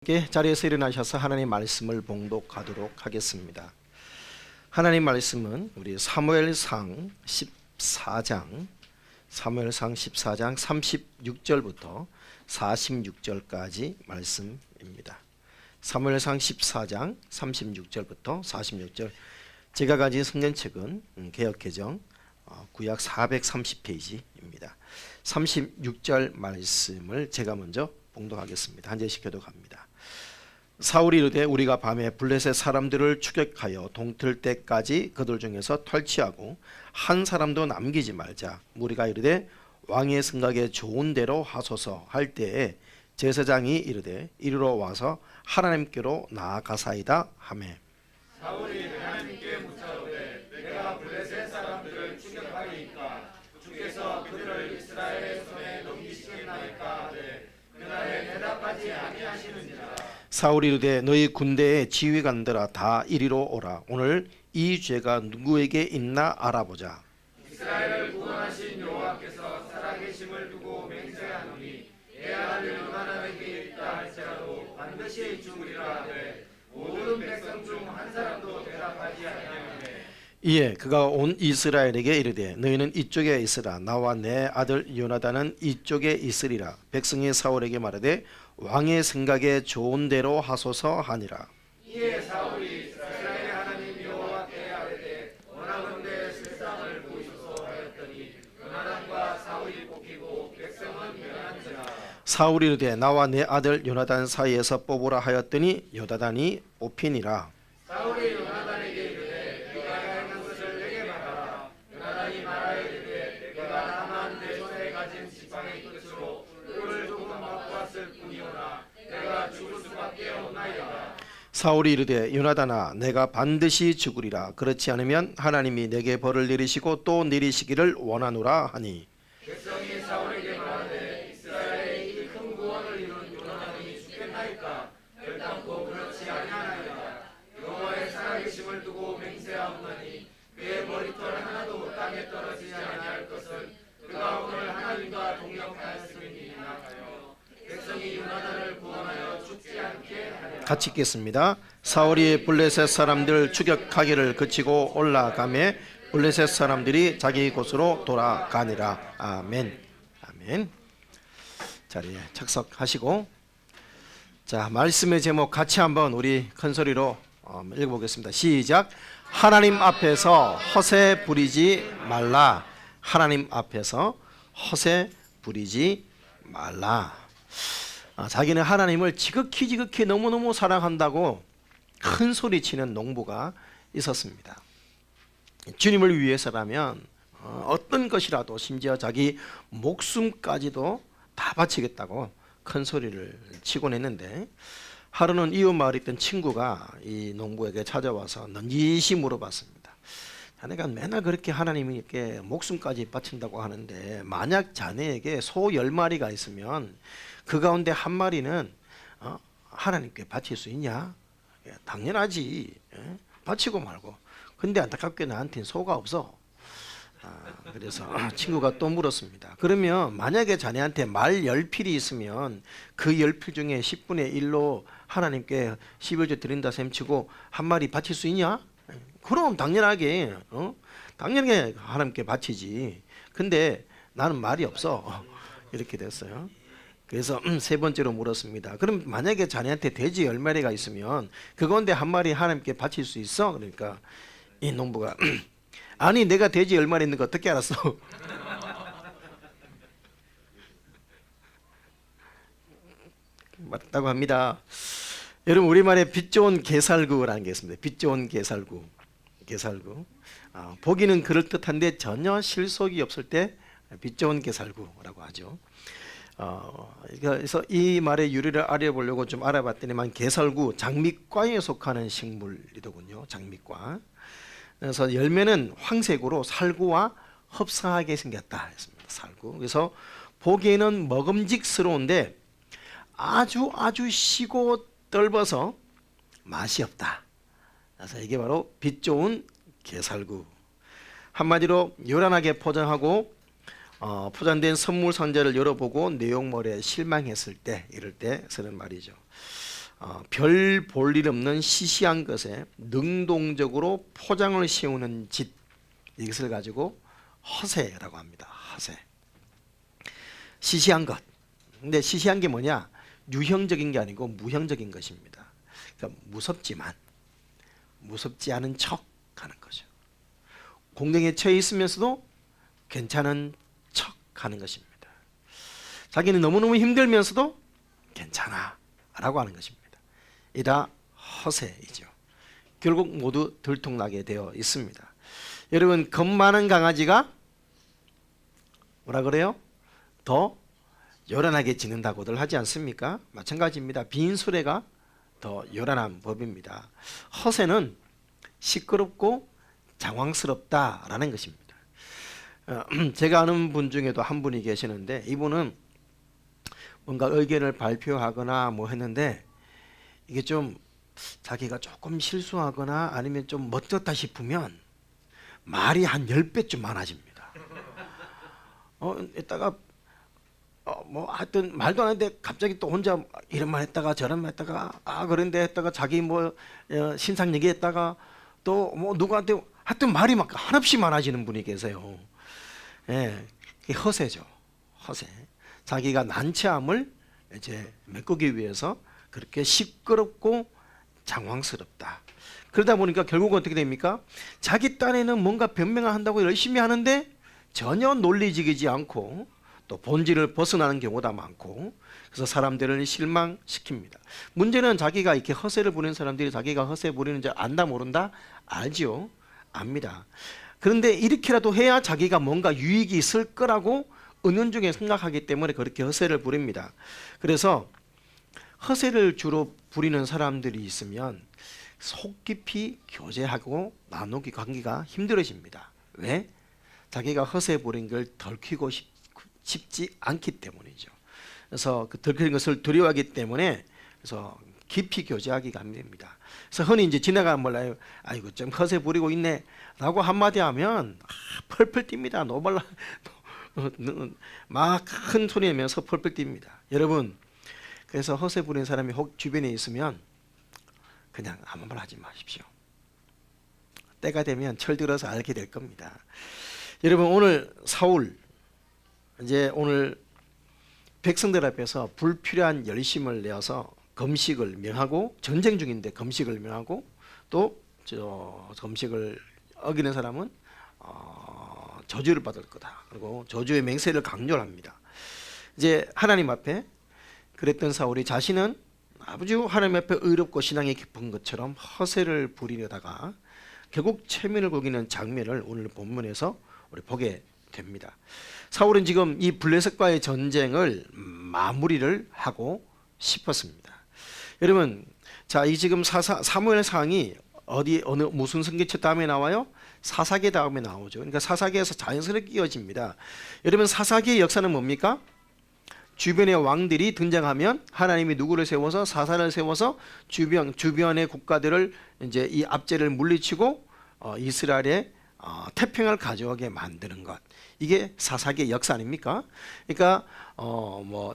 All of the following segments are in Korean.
함께 자리에서 일어나셔서 하나님 말씀을 봉독하도록 하겠습니다. 하나님 말씀은 우리 사무엘상 14장 36절부터 46절까지 말씀입니다. 사무엘상 14장 36절부터 46절. 제가 가진 성경책은 개역개정 구약 430페이지입니다. 36절 말씀을 제가 먼저 봉독하겠습니다. 한 절씩 교독합니다. 사울이 이르되 우리가 밤에 블레셋 사람들을 추격하여 동틀 때까지 그들 중에서 탈취하고 한 사람도 남기지 말자. 우리가 이르되 왕의 생각에 좋은 대로 하소서 할 때에 제사장이 이르되 이리로 와서 하나님께로 나아가사이다 하매 사울이 하나님께 묻자오되 내가 블레셋 사람들을 추격하리이까 주께서 그들을 이스라엘의 손에 넘기시겠나이까 하되 그날에 대답하지 아니하시는지라. 사울이 이르되 너희 군대의 지휘관들아 다 이리로 오라. 오늘 이 죄가 누구에게 있나 알아보자. 이스라엘을 구원하신 여호와께서 살아계심을 두고 맹세하노니 애아를 요나단에게 있다 할지라도 반드시 죽으리라 하되 모든 백성 중 한 사람도 대답하지 아니하매 이에 그가 온 이스라엘에게 이르되 너희는 이쪽에 있으라. 나와 내 아들 요나단은 이쪽에 있으리라. 백성이 사울에게 말하되 왕의 생각에 좋은 대로 하소서 하니라. 이에 사울이 이스라엘의 하나님 여호와께 아뢰되 원하건대 실상을 보이소서 하였더니 요나단과 사울이 뽑히고 백성은 면한지라. 사울이 이르되 나와 내 아들 요나단 사이에서 뽑으라 하였더니 요나단이 뽑히니라. 사울이 요나단에게 이르되 네가 행한 것을 내게 말하라. 요나단이 말하이르되 내가 다만 내 손에 가진 지팡이 끝으로 꿀을 조금 맛보았을 뿐이오나 내가 죽을 수밖에 없나이다. 사울이 이르되 요나단아 내가 반드시 죽으리라. 그렇지 않으면 하나님이 내게 벌을 내리시고 또 내리시기를 원하노라 하니 백성이 사울에게 말하되 이스라엘의 이 큰 구원을 이룬 요나단이 죽겠나이까. 결단코 그렇지 아니하나이다. 여호와의 살아계심을 두고 맹세하오나니 그의 머리털 하나도 땅에 떨어지지 아니할 것을 그가 오늘 하나님과 동역하였음이니라 하여 백성이 요나단을 구원하여 죽지 않게 하리라. 같이 읽겠습니다. 사울이 블레셋 사람들 추격하기를 그치고 올라가매 블레셋 사람들이 자기 곳으로 돌아가니라. 아멘. 아멘. 자리에 착석하시고 자 말씀의 제목 같이 한번 우리 큰 소리로 읽어보겠습니다. 시작. 하나님 앞에서 허세 부리지 말라. 하나님 앞에서 허세 부리지 말라. 자기는 하나님을 지극히 너무너무 사랑한다고 큰 소리치는 농부가 있었습니다. 주님을 위해서라면 어떤 것이라도 심지어 자기 목숨까지도 다 바치겠다고 큰 소리를 치곤 했는데 하루는 이웃 마을에 있던 친구가 이 농부에게 찾아와서 넌지시 물어봤습니다. 자네가 맨날 그렇게 하나님께 목숨까지 바친다고 하는데 만약 자네에게 소 10마리가 있으면 그 가운데 한 마리는 하나님께 바칠 수 있냐? 당연하지. 바치고 말고. 근데 안타깝게 나한테는 소가 없어. 그래서 친구가 또 물었습니다. 그러면 만약에 자네한테 말 10필이 있으면 그 10필 중에 10분의 1로 하나님께 11조 드린다 셈치고 한 마리 바칠 수 있냐? 그럼 당연하게 당연하게 하나님께 바치지. 근데 나는 말이 없어. 이렇게 됐어요. 그래서 세 번째로 물었습니다. 그럼 만약에 자네한테 돼지 10마리가 있으면 그 가운데 한 마리 하나님께 바칠 수 있어? 그러니까 이 농부가 아니 내가 돼지 10마리 있는 거 어떻게 알았어? 맞다고 합니다. 여러분 우리말에 빛 좋은 게살구라는 게 있습니다. 빛 좋은 게살구. 보기는 그럴듯한데 전혀 실속이 없을 때 빛 좋은 게살구라고 하죠. 그래서 이 말의 유래를 알아보려고 좀 알아봤더니만 게살구 장미과에 속하는 식물이더군요. 장미과. 그래서 열매는 황색으로 살구와 흡사하게 생겼다 했습니다. 살구. 그래서 보기에는 먹음직스러운데 아주 시고 떫어서 맛이 없다. 그래서 이게 바로 빛 좋은 게살구. 한마디로 요란하게 포장하고 포장된 선물 상자를 열어보고 내용물에 실망했을 때 이럴 때 쓰는 말이죠. 별 볼 일 없는 시시한 것에 능동적으로 포장을 씌우는 짓, 이것을 가지고 허세라고 합니다. 허세. 시시한 것. 근데 시시한 게 뭐냐? 유형적인 게 아니고 무형적인 것입니다. 그러니까 무섭지만 무섭지 않은 척 하는 거죠. 공경에 처해 있으면서도 괜찮은 척 하는 것입니다. 자기는 너무너무 힘들면서도 괜찮아 라고 하는 것입니다. 이다 허세이죠. 결국 모두 들통나게 되어 있습니다. 여러분, 겁 많은 강아지가 뭐라 그래요? 더 요란하게 짖는다고들 하지 않습니까? 마찬가지입니다. 빈 수레가 더 요란한 법입니다. 허세는 시끄럽고 장황스럽다라는 것입니다. 제가 아는 분 중에도 한 분이 계시는데, 이분은 뭔가 의견을 발표하거나 뭐 했는데 이게 좀 자기가 조금 실수하거나 아니면 좀 멋졌다 싶으면 말이 한 10배쯤 많아집니다. 이따가 뭐 하여튼 말도 안 했는데 갑자기 또 혼자 이런 말 했다가 저런 말 했다가 그런데 했다가 자기 뭐 신상 얘기했다가 또 뭐 누구한테 하여튼 말이 막 한없이 많아지는 분이 계세요. 예, 그게 허세죠. 허세. 자기가 난처함을 이제 메꾸기 위해서 그렇게 시끄럽고 장황스럽다. 그러다 보니까 결국 어떻게 됩니까? 자기 딴에는 뭔가 변명을 한다고 열심히 하는데 전혀 논리적이지 않고 또 본질을 벗어나는 경우가 많고, 그래서 사람들을 실망시킵니다. 문제는 자기가 이렇게 허세를 부리는 사람들이 자기가 허세 부리는 줄 안다 모른다? 알지요. 압니다. 그런데 이렇게라도 해야 자기가 뭔가 유익이 있을 거라고 은연중에 생각하기 때문에 그렇게 허세를 부립니다. 그래서 허세를 주로 부리는 사람들이 있으면 속 깊이 교제하고 나누기 관계가 힘들어집니다. 왜? 자기가 허세 부린 걸 덜키고 싶지 않기 때문이죠. 그래서 그 덜키는 것을 두려워하기 때문에 그래서 깊이 교제하기가 힘듭니다. 그래서 흔히 이제 지나가면 몰라요. 아이고 좀 허세 부리고 있네 라고 한마디 하면 펄펄 뜁니다. 노발라 막 큰 소리 내면서 펄펄 뜁니다. 여러분, 그래서 허세 부리는 사람이 혹 주변에 있으면 그냥 아무 말 하지 마십시오. 때가 되면 철들어서 알게 될 겁니다. 여러분, 오늘 사울 이제 오늘 백성들 앞에서 불필요한 열심을 내어서 금식을 명하고, 전쟁 중인데 금식을 명하고, 또 저 금식을 어기는 사람은 저주를 받을 거다. 그리고 저주의 맹세를 강조를 합니다. 이제 하나님 앞에 그랬던 사울이 자신은 아주 하나님 앞에 의롭고 신앙이 깊은 것처럼 허세를 부리려다가 결국 체면을 구기는 장면을 오늘 본문에서 우리 보게 됩니다. 사울은 지금 이 블레셋과의 전쟁을 마무리를 하고 싶었습니다. 여러분, 자, 이 지금 사무엘 상이 어느 무슨 성경책 다음에 나와요? 사사기 다음에 나오죠. 그러니까 사사기에서 자연스럽게 이어집니다. 여러분, 사사기의 역사는 뭡니까? 주변의 왕들이 등장하면 하나님이 누구를 세워서 사사를 세워서 주변의 국가들을 이제 이 압제를 물리치고 이스라엘의 태평을 가져오게 만드는 것. 이게 사사기의 역사 아닙니까? 그러니까 뭐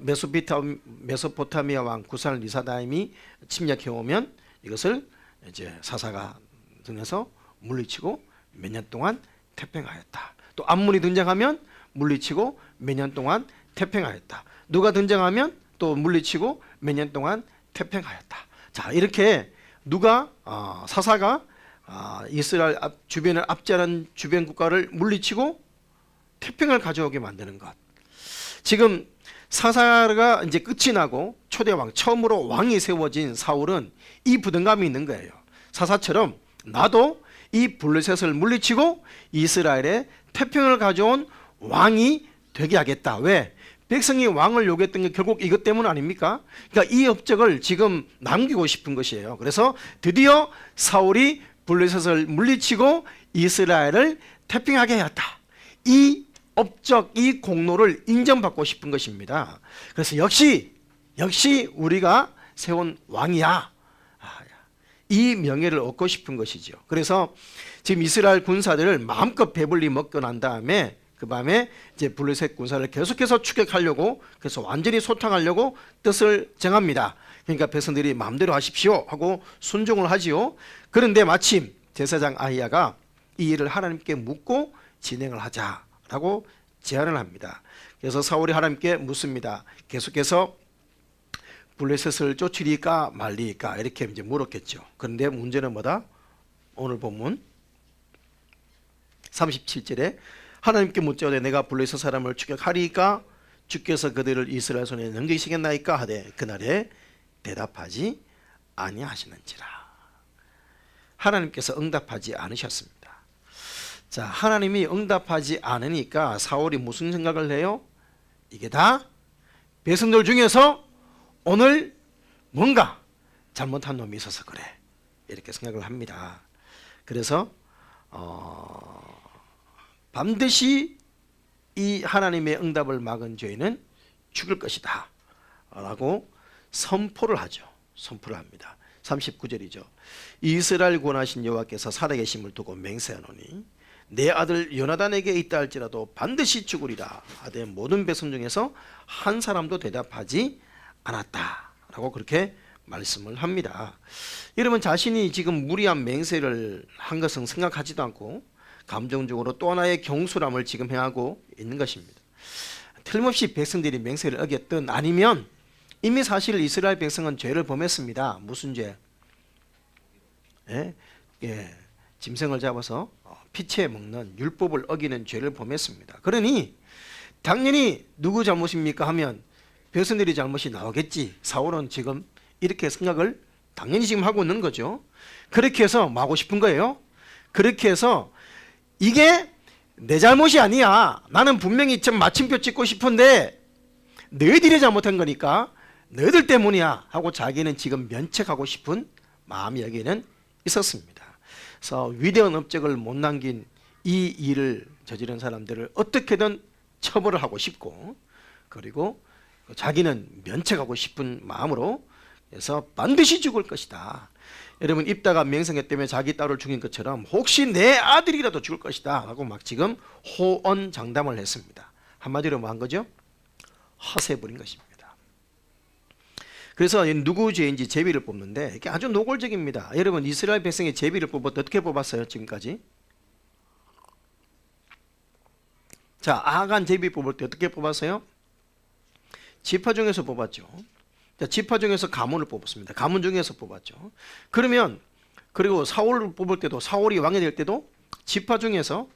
메소포타미아 왕 구산 리사다임이 침략해 오면 이것을 이제 사사가 등에서 물리치고 몇 년 동안 태평하였다. 또 암몬이 등장하면 물리치고 몇 년 동안 태평하였다. 누가 등장하면 또 물리치고 몇 년 동안 태평하였다. 자, 이렇게 누가 사사가 이스라엘 주변을 압제하는 주변 국가를 물리치고 태평을 가져오게 만드는 것. 지금 사사가 이제 끝이 나고 초대왕, 처음으로 왕이 세워진 사울은 이 부담감이 있는 거예요. 사사처럼 나도 이 블레셋을 물리치고 이스라엘에 태평을 가져온 왕이 되게 하겠다. 왜? 백성이 왕을 요구했던 게 결국 이것 때문 아닙니까? 그러니까 이 업적을 지금 남기고 싶은 것이에요. 그래서 드디어 사울이 블레셋을 물리치고 이스라엘을 태평하게 하였다. 이 업적, 이 공로를 인정받고 싶은 것입니다. 그래서 역시 우리가 세운 왕이야. 이 명예를 얻고 싶은 것이죠. 그래서 지금 이스라엘 군사들을 마음껏 배불리 먹고 난 다음에 그 밤에 이제 블레셋 군사를 계속해서 추격하려고, 그래서 완전히 소탕하려고 뜻을 정합니다. 그러니까 백성들이 마음대로 하십시오 하고 순종을 하지요. 그런데 마침 제사장 아히야가 이 일을 하나님께 묻고 진행을 하자라고 제안을 합니다. 그래서 사울이 하나님께 묻습니다. 계속해서 블레셋을 쫓으리까 말리까 이렇게 이제 물었겠죠. 그런데 문제는 뭐다? 오늘 본문 37절에 하나님께 묻자오되 내가 블레셋 사람을 추격하리까 주께서 그들을 이스라엘 손에 넘기시겠나이까 하되 그날에 대답하지 아니하시는지라. 하나님께서 응답하지 않으셨습니다. 자, 하나님이 응답하지 않으니까 사울이 무슨 생각을 해요? 이게 다 백성들 중에서 오늘 뭔가 잘못한 놈이 있어서 그래 이렇게 생각을 합니다. 그래서 반드시 이 하나님의 응답을 막은 죄인은 죽을 것이다 라고 선포를 하죠. 선포를 합니다. 39절이죠. 이스라엘 구원하신 여호와께서 살아계심을 두고 맹세하노니 내 아들 요나단에게 있다 할지라도 반드시 죽으리라 하되 모든 백성 중에서 한 사람도 대답하지 않았다 라고 그렇게 말씀을 합니다. 여러분 자신이 지금 무리한 맹세를 한 것은 생각하지도 않고 감정적으로 또 하나의 경솔함을 지금 행하고 있는 것입니다. 틀림없이 백성들이 맹세를 어겼든 아니면 이미 사실 이스라엘 백성은 죄를 범했습니다. 무슨 죄? 짐승을 잡아서 피채 먹는 율법을 어기는 죄를 범했습니다. 그러니 당연히 누구 잘못입니까 하면 백성들이 잘못이 나오겠지. 사울은 지금 이렇게 생각을 당연히 지금 하고 있는 거죠. 그렇게 해서 뭐 하고 싶은 거예요? 그렇게 해서 이게 내 잘못이 아니야. 나는 분명히 좀 마침표 찍고 싶은데 너희들이 잘못한 거니까 너희들 때문이야 하고 자기는 지금 면책하고 싶은 마음이 여기에는 있었습니다. 그래서 위대한 업적을 못 남긴 이 일을 저지른 사람들을 어떻게든 처벌을 하고 싶고 그리고 자기는 면책하고 싶은 마음으로 그래서 반드시 죽을 것이다. 여러분 입다가 맹세했기 자기 딸을 죽인 것처럼 혹시 내 아들이라도 죽을 것이다 라고 막 지금 호언장담을 했습니다. 한마디로 뭐 한 거죠? 허세 부린 것입니다. 그래서 누구 죄인지 제비를 뽑는데 이게 아주 노골적입니다. 여러분 이스라엘 백성의 제비를 뽑았을 때 어떻게 뽑았어요? 지금까지 자 아간 제비 뽑을 때 어떻게 뽑았어요? 지파 중에서 뽑았죠. 자, 지파 중에서 가문을 뽑았습니다. 가문 중에서 뽑았죠. 그러면 그리고 사울을 뽑을 때도 사울이 왕이 될 때도 지파 중에서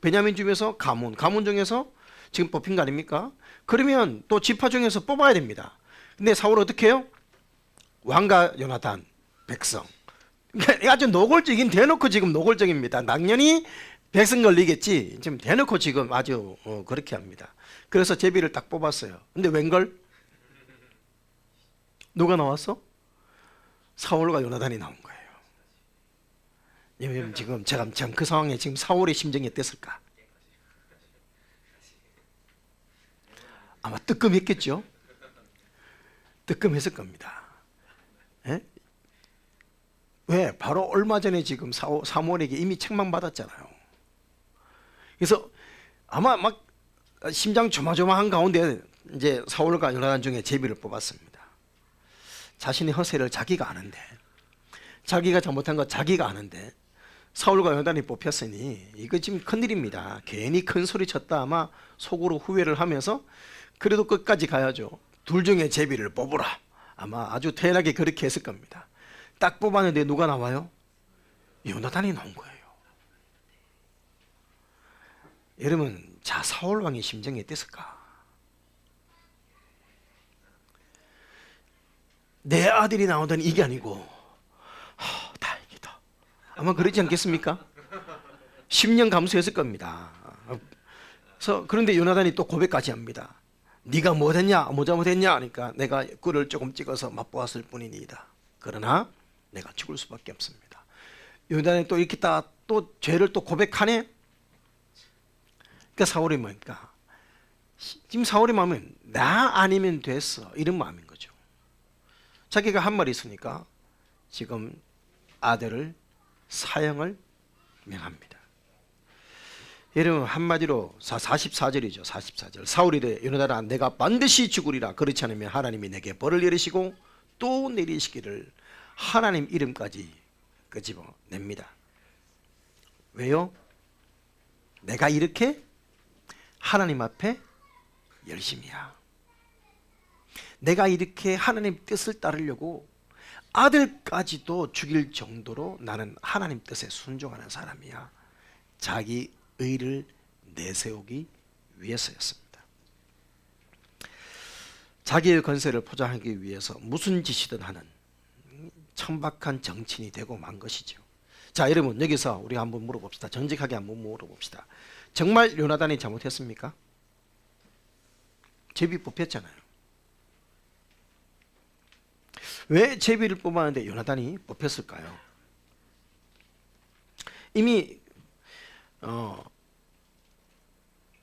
베냐민 중에서 가문 중에서 지금 뽑힌 거 아닙니까? 그러면 또 지파 중에서 뽑아야 됩니다. 근데 사울은 어떻게 해요? 왕과 요나단, 백성. 그러니까 아주 노골적인 대놓고 지금 노골적입니다. 당연히 백성 걸리겠지. 지금 대놓고 지금 아주 그렇게 합니다. 그래서 제비를 딱 뽑았어요. 근데 웬걸? 누가 나왔어? 사울과 요나단이 나온 거예요. 지금 제가 참 그 상황에 지금 사울의 심정이 어땠을까? 아마 뜨끔했겠죠. 뜨끔했을 겁니다. 에? 왜? 바로 얼마 전에 지금 사무엘에게 이미 책망받았잖아요. 그래서 아마 막 심장 조마조마한 가운데 이제 사울과 요나단 중에 제비를 뽑았습니다. 자신의 허세를 자기가 아는데, 자기가 잘못한 거 자기가 아는데 사울과 요나단이 뽑혔으니 이거 지금 큰일입니다. 괜히 큰 소리 쳤다 아마 속으로 후회를 하면서 그래도 끝까지 가야죠. 둘 중에 제비를 뽑으라. 아마 아주 태연하게 그렇게 했을 겁니다. 딱 뽑았는데 누가 나와요? 요나단이 나온 거예요. 여러분, 자 사울 왕의 심정이 어땠을까? 내 아들이 나오더니 이게 아니고 다행이다. 아마 그러지 않겠습니까? 10년 감수했을 겁니다. 그런데 요나단이 또 고백까지 합니다. 네가 못했냐? 뭐 잘못했냐? 하니까 내가 꿀을 조금 찍어서 맛보았을 뿐이니이다. 그러나 내가 죽을 수밖에 없습니다. 요나단이 또 이렇게 또 죄를 또 고백하네. 그러니까 사울이 뭐니까 지금 사울의 마음은 나 아니면 됐어 이런 마음인 거죠. 자기가 한 말이 있으니까 지금 아들을 사형을 명합니다. 여러분 한마디로 44절이죠. 44절 사울이 이르되 요나단아 내가 반드시 죽으리라. 그렇지 않으면 하나님이 내게 벌을 내리시고 또 내리시기를 하나님 이름까지 끄집어냅니다. 왜요? 내가 이렇게 하나님 앞에 열심이야. 내가 이렇게 하나님 뜻을 따르려고 아들까지도 죽일 정도로 나는 하나님 뜻에 순종하는 사람이야. 자기 의를 내세우기 위해서였습니다. 자기의 권세를 포장하기 위해서 무슨 짓이든 하는 천박한 정치인이 되고 만 것이죠. 자, 여러분, 여기서 우리가 한번 물어봅시다. 정직하게 한번 물어봅시다. 정말 요나단이 잘못했습니까? 제비 뽑혔잖아요. 왜 제비를 뽑았는데 요나단이 뽑혔을까요? 이미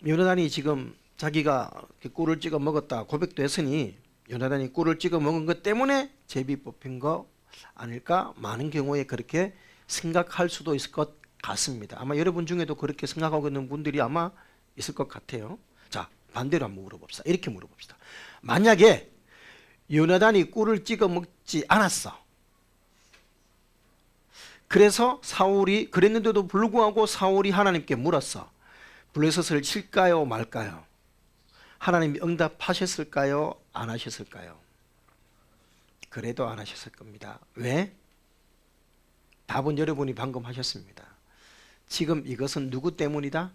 요나단이 지금 자기가 꿀을 찍어 먹었다 고백도 했으니 요나단이 꿀을 찍어 먹은 것 때문에 제비 뽑힌 거 아닐까? 많은 경우에 그렇게 생각할 수도 있을 것 같습니다. 아마 여러분 중에도 그렇게 생각하고 있는 분들이 아마 있을 것 같아요. 자, 반대로 한번 물어봅시다. 이렇게 물어봅시다. 만약에 요나단이 꿀을 찍어 먹지 않았어. 그래서 사울이 그랬는데도 불구하고 사울이 하나님께 물었어. 블레셋을 칠까요 말까요? 하나님이 응답하셨을까요? 안 하셨을까요? 그래도 안 하셨을 겁니다. 왜? 답은 여러분이 방금 하셨습니다. 지금 이것은 누구 때문이다?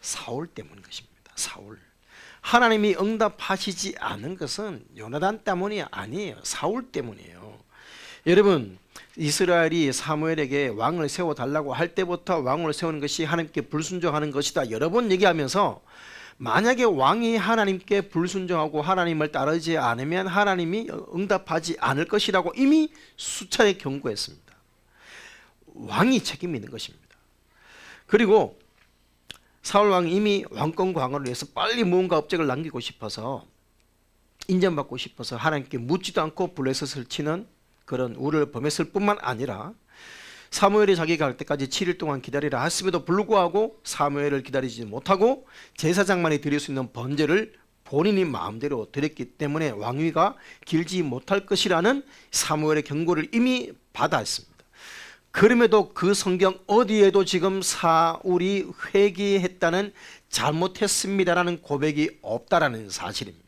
사울 때문인 것입니다. 사울. 하나님이 응답하시지 않은 것은 요나단 때문이 아니에요. 사울 때문이에요. 여러분, 이스라엘이 사무엘에게 왕을 세워달라고 할 때부터 왕을 세우는 것이 하나님께 불순종하는 것이다 여러 번 얘기하면서 만약에 왕이 하나님께 불순종하고 하나님을 따르지 않으면 하나님이 응답하지 않을 것이라고 이미 수차례 경고했습니다. 왕이 책임이 있는 것입니다. 그리고 사울 왕이 이미 왕권 강화를 위해서 빨리 무언가 업적을 남기고 싶어서 인정받고 싶어서 하나님께 묻지도 않고 블레셋을 치는 그런 우를 범했을 뿐만 아니라 사무엘이 자기가 갈 때까지 7일 동안 기다리라 했음에도 불구하고 사무엘을 기다리지 못하고 제사장만이 드릴 수 있는 번제를 본인이 마음대로 드렸기 때문에 왕위가 길지 못할 것이라는 사무엘의 경고를 이미 받았습니다. 그럼에도 그 성경 어디에도 지금 사울이 회개했다는 잘못했습니다라는 고백이 없다라는 사실입니다.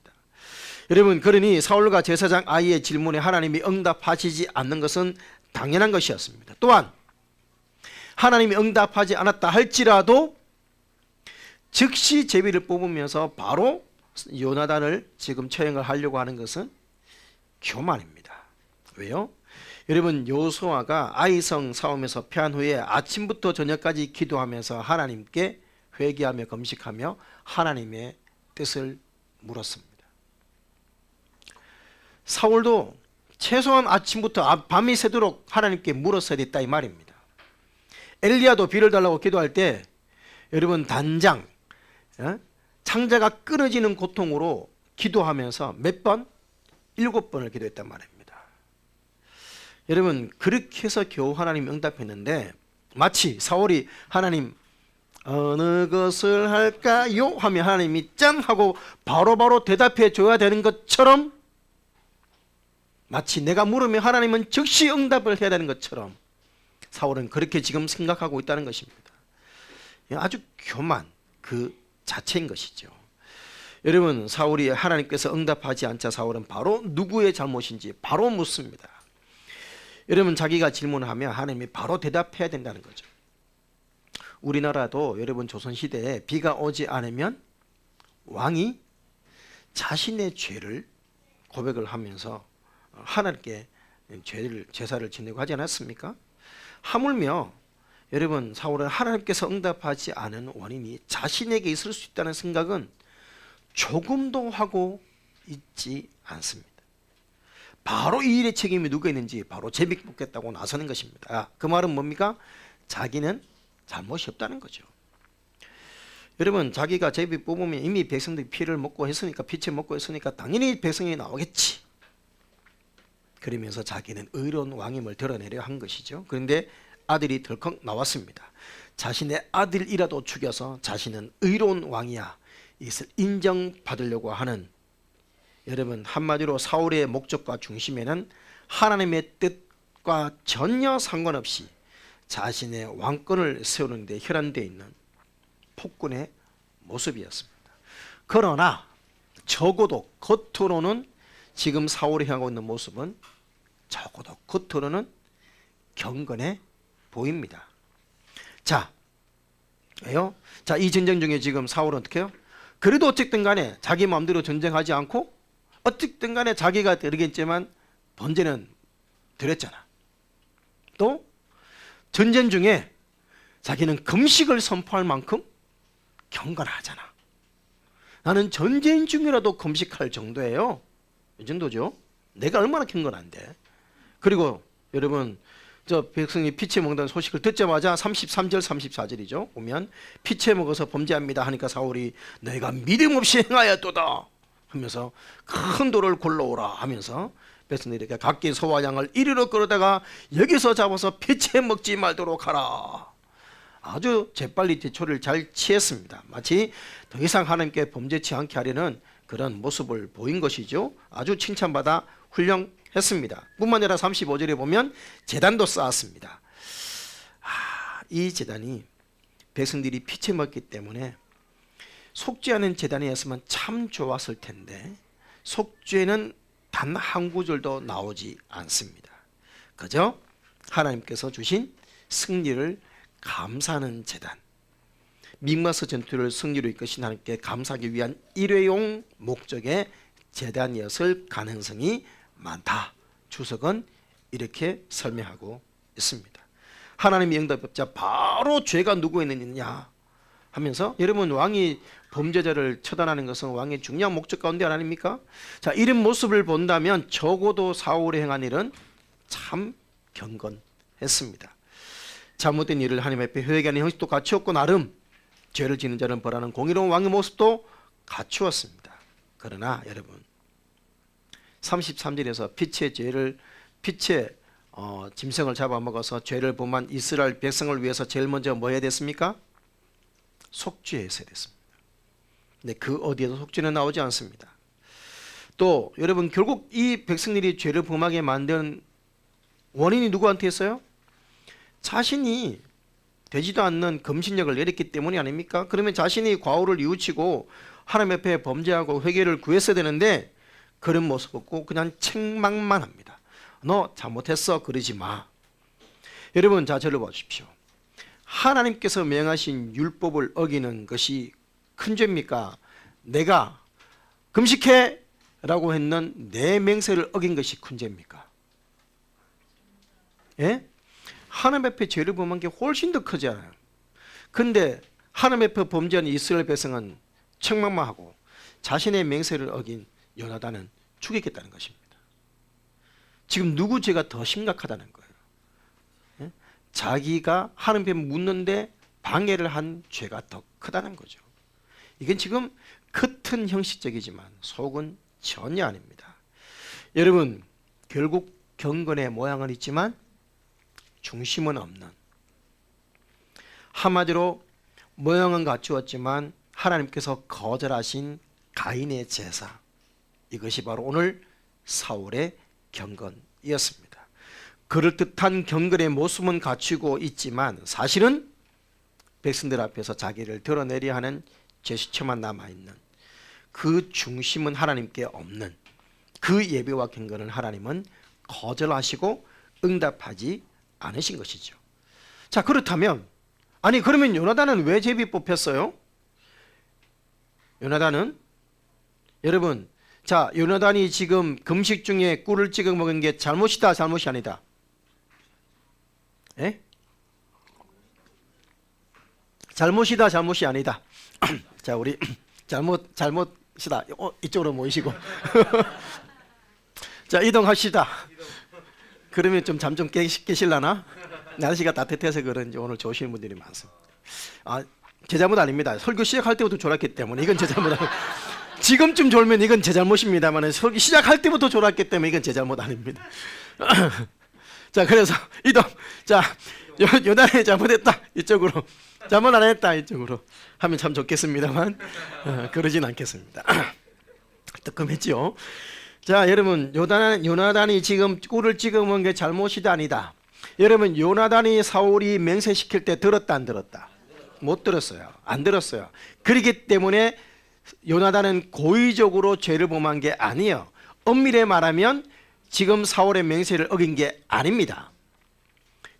여러분, 그러니 사울과 제사장 아이의 질문에 하나님이 응답하시지 않는 것은 당연한 것이었습니다. 또한 하나님이 응답하지 않았다 할지라도 즉시 제비를 뽑으면서 바로 요나단을 지금 처형을 하려고 하는 것은 교만입니다. 왜요? 여러분, 여호수아가 아이성 싸움에서 패한 후에 아침부터 저녁까지 기도하면서 하나님께 회개하며 금식하며 하나님의 뜻을 물었습니다. 사울도 최소한 아침부터 밤이 새도록 하나님께 물었어야 됐다 이 말입니다. 엘리야도 비를 달라고 기도할 때 여러분 단장 창자가 끊어지는 고통으로 기도하면서 몇 번? 7번을 기도했단 말입니다. 여러분, 그렇게 해서 겨우 하나님이 응답했는데 마치 사울이 하나님 어느 것을 할까요? 하면 하나님이 짠 하고 바로바로 대답해 줘야 되는 것처럼 마치 내가 물으면 하나님은 즉시 응답을 해야 되는 것처럼 사울은 그렇게 지금 생각하고 있다는 것입니다. 아주 교만 그 자체인 것이죠. 여러분, 사울이 하나님께서 응답하지 않자 사울은 바로 누구의 잘못인지 바로 묻습니다. 여러분, 자기가 질문하면 하나님이 바로 대답해야 된다는 거죠. 우리나라도 여러분 조선시대에 비가 오지 않으면 왕이 자신의 죄를 고백을 하면서 하나님께 제사를 지내고 하지 않았습니까? 하물며 여러분, 사울은 하나님께서 응답하지 않은 원인이 자신에게 있을 수 있다는 생각은 조금도 하고 있지 않습니다. 바로 이 일의 책임이 누가 있는지 바로 제비 뽑겠다고 나서는 것입니다. 그 말은 뭡니까? 자기는 잘못이 없다는 거죠. 여러분, 자기가 제비 뽑으면 이미 백성들이 피를 먹고 했으니까 피채 먹고 했으니까 당연히 백성이 나오겠지. 그러면서 자기는 의로운 왕임을 드러내려 한 것이죠. 그런데 아들이 덜컥 나왔습니다. 자신의 아들이라도 죽여서 자신은 의로운 왕이야 이것을 인정받으려고 하는 여러분 한마디로 사울의 목적과 중심에는 하나님의 뜻과 전혀 상관없이 자신의 왕권을 세우는 데 혈안되어 있는 폭군의 모습이었습니다. 그러나 적어도 겉으로는 지금 사울이 향하고 있는 모습은 적어도 겉으로는 경건해 보입니다. 자, 왜요? 자, 이 전쟁 중에 지금 사울은 어떻게 해요? 그래도 어쨌든 간에 자기 마음대로 전쟁하지 않고 어쨌든 간에 자기가 들겠지만 번제는 드렸잖아. 또 전쟁 중에 자기는 금식을 선포할 만큼 경건하잖아. 나는 전쟁 중이라도 금식할 정도예요. 이 정도죠. 내가 얼마나 경건한데. 그리고 여러분 저 백성이 피채 먹는다는 소식을 듣자마자 33절 34절이죠. 보면 피채 먹어서 범죄합니다 하니까 사울이 너희가 믿음 없이 행하였도다 하면서 큰 돌을 골라오라 하면서 백성들에게 각기 소와 양을 이리로 끌어다가 여기서 잡아서 피채 먹지 말도록 하라. 아주 재빨리 대처를 잘 취했습니다. 마치 더 이상 하나님께 범죄치 않게 하려는 그런 모습을 보인 것이죠. 아주 칭찬받아 훌륭했습니다. 뿐만 아니라 35절에 보면 제단도 쌓았습니다. 이 제단이 백성들이 피채 먹기 때문에 속죄하는 제단이었으면 참 좋았을 텐데 속죄는 단 한 구절도 나오지 않습니다. 그저 하나님께서 주신 승리를 감사하는 제단, 믹마스 전투를 승리로 이끄신 하나님께 감사하기 위한 일회용 목적의 제단이었을 가능성이 많다. 주석은 이렇게 설명하고 있습니다. 하나님의 응답자 바로 죄가 누구에 있느냐 하면서 여러분 왕이 범죄자를 처단하는 것은 왕의 중요한 목적 가운데 하나 아닙니까? 자, 이런 모습을 본다면 적어도 사울이 행한 일은 참 경건했습니다. 잘못된 일을 하나님 앞에 회개하는 형식도 갖추었고 나름 죄를 지는 자는 벌하는 공의로운 왕의 모습도 갖추었습니다. 그러나 여러분 33절에서 피채 짐승을 잡아먹어서 죄를 범한 이스라엘 백성을 위해서 제일 먼저 뭐 해야 됐습니까? 속죄했어야 됐습니다. 근데 그 어디에도 속죄는 나오지 않습니다. 또 여러분 결국 이 백성들이 죄를 범하게 만든 원인이 누구한테 있어요? 자신이 되지도 않는 금신력을 내렸기 때문이 아닙니까? 그러면 자신이 과오를 뉘우치고 하나님 앞에 범죄하고 회개를 구했어야 되는데 그런 모습 없고 그냥 책망만 합니다. 너 잘못했어 그러지 마. 여러분 자 저를 봐주십시오. 하나님께서 명하신 율법을 어기는 것이 큰 죄입니까? 내가 금식해 라고 했는 내 맹세를 어긴 것이 큰 죄입니까? 예? 하나님 앞에 죄를 범한 게 훨씬 더 크잖아요. 근데 하나님 앞에 범죄한 이스라엘 백성은 책망만 하고 자신의 맹세를 어긴 요나단은 죽이겠다는 것입니다. 지금 누구 죄가 더 심각하다는 거예요? 예? 자기가 하나님 앞에 묻는데 방해를 한 죄가 더 크다는 거죠. 이건 지금 겉은 형식적이지만 속은 전혀 아닙니다. 여러분 결국 경건의 모양은 있지만 중심은 없는, 한마디로 모양은 갖추었지만 하나님께서 거절하신 가인의 제사, 이것이 바로 오늘 사울의 경건이었습니다. 그럴듯한 경건의 모습은 갖추고 있지만 사실은 백성들 앞에서 자기를 드러내려 하는 제스처만 남아있는, 그 중심은 하나님께 없는 그 예배와 경건을 하나님은 거절하시고 응답하지 않으신 것이죠. 자, 그렇다면 아니 그러면 요나단은 왜 제비 뽑혔어요? 요나단은 여러분 자 요나단이 지금 금식 중에 꿀을 찍어 먹은 게 잘못이다 잘못이 아니다? 예? 잘못이다 잘못이 아니다. 자 우리 잘못이다 이쪽으로 모이시고 자 이동합시다. 그러면 좀 잠 좀 깨실라나? 날씨가 따뜻해서 그런지 오늘 좋으시는 분들이 많습니다. 제 잘못 아닙니다. 설교 시작할 때부터 졸았기 때문에 이건 제 잘못 아닙니다. 지금쯤 졸면 이건 제 잘못입니다만 설교 시작할 때부터 졸았기 때문에 이건 제 잘못 아닙니다. 자 그래서 이동. 자 요단이 잘못했다 이쪽으로, 잘못 안 했다 이쪽으로 하면 참 좋겠습니다만 그러진 않겠습니다. 뜨끔했죠. 자, 여러분, 요나단이 지금 꿀을 찍어 먹은 게 잘못이다 아니다. 여러분, 요나단이 사울이 맹세시킬 때 들었다 안 들었다? 못 들었어요. 안 들었어요. 그렇기 때문에 요나단은 고의적으로 죄를 범한 게 아니에요. 엄밀히 말하면 지금 사울의 맹세를 어긴 게 아닙니다.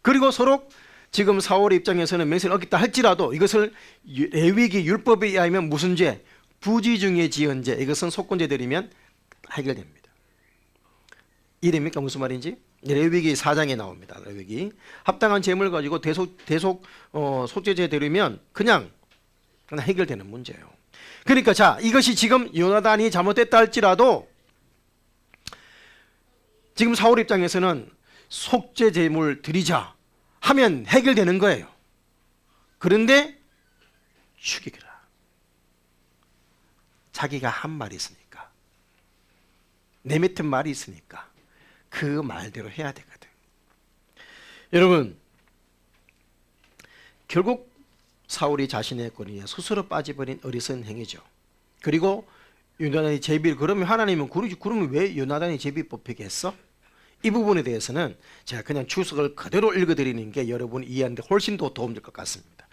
그리고 서로 지금 사울의 입장에서는 맹세를 어겼다 할지라도 이것을 레위기 율법에 의하면 무슨 죄? 부지 중에 지은 죄. 이것은 속건죄 드리면 해결됩니다. 이해됩니까? 무슨 말인지? 레위기 4장에 나옵니다. 레위기 합당한 재물 가지고 속죄죄 드리면 그냥 해결되는 문제예요. 그러니까 자, 이것이 지금 요나단이 잘못됐다 할지라도 지금 사울 입장에서는 속죄 제물 드리자 하면 해결되는 거예요. 그런데 죽이라. 자기가 한 말이 있으니까, 내뱉은 말이 있으니까 그 말대로 해야 되거든. 여러분, 결국 사울이 자신의 권위에 스스로 빠져버린 어리석은 행위죠. 그리고 요나단이 제비를, 그러면 하나님은 그러면 왜 요나단이 제비 뽑히게 했어? 이 부분에 대해서는 제가 그냥 추석을 그대로 읽어드리는 게 여러분이 이해하는데 훨씬 더 도움될 것 같습니다.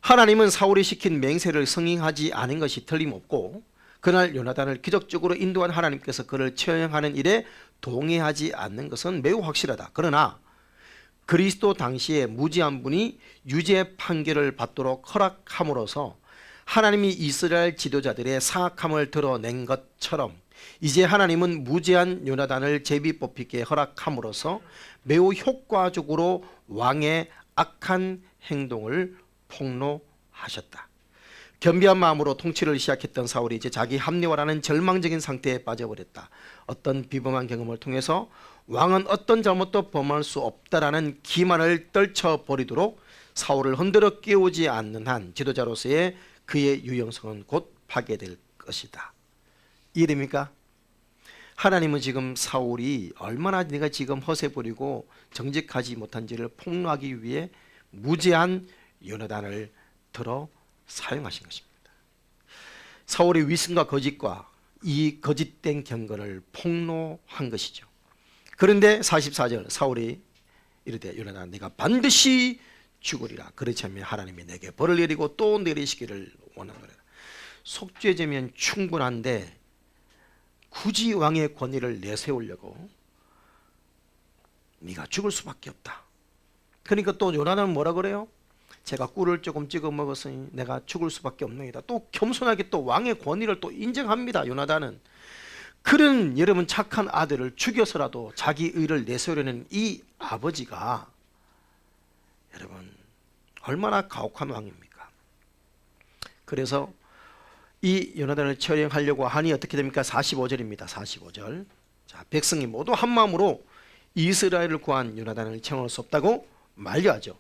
하나님은 사울이 시킨 맹세를 승인하지 않은 것이 틀림없고 그날 요나단을 기적적으로 인도한 하나님께서 그를 처형하는 일에 동의하지 않는 것은 매우 확실하다. 그러나 그리스도 당시에 무지한 분이 유죄 판결을 받도록 허락함으로써 하나님이 이스라엘 지도자들의 사악함을 드러낸 것처럼 이제 하나님은 무죄한 요나단을 제비 뽑히게 허락함으로써 매우 효과적으로 왕의 악한 행동을 폭로하셨다. 겸비한 마음으로 통치를 시작했던 사울이 이제 자기 합리화라는 절망적인 상태에 빠져버렸다. 어떤 비범한 경험을 통해서 왕은 어떤 잘못도 범할 수 없다라는 기만을 떨쳐버리도록 사울을 흔들어 깨우지 않는 한 지도자로서의 그의 유용성은 곧 파괴될 것이다. 이해됩니까? 하나님은 지금 사울이 얼마나 네가 지금 허세 부리고 정직하지 못한지를 폭로하기 위해 무죄한 요나단을 들어 사용하신 것입니다. 사울의 위선과 거짓과 이 거짓된 경건을 폭로한 것이죠. 그런데 44절 사울이 이르되 요나단 네가 반드시 죽으리라. 그렇지 않으면 하나님이 내게 벌을 내리고 또 내리시기를 원하노라. 속죄제면 충분한데 굳이 왕의 권위를 내세우려고 네가 죽을 수밖에 없다. 그러니까 또 요나단은 뭐라 그래요? 제가 꿀을 조금 찍어 먹었으니 내가 죽을 수밖에 없느니라. 또 겸손하게 또 왕의 권위를 또 인정합니다. 요나단은. 그런 여러분 착한 아들을 죽여서라도 자기 의를 내세우려는 이 아버지가 여러분 얼마나 가혹한 왕입니까? 그래서 이 요나단을 처형하려고 하니 어떻게 됩니까? 45절입니다. 45절. 자, 백성이 모두 한 마음으로 이스라엘을 구한 요나단을 처형할 수 없다고 만류하죠.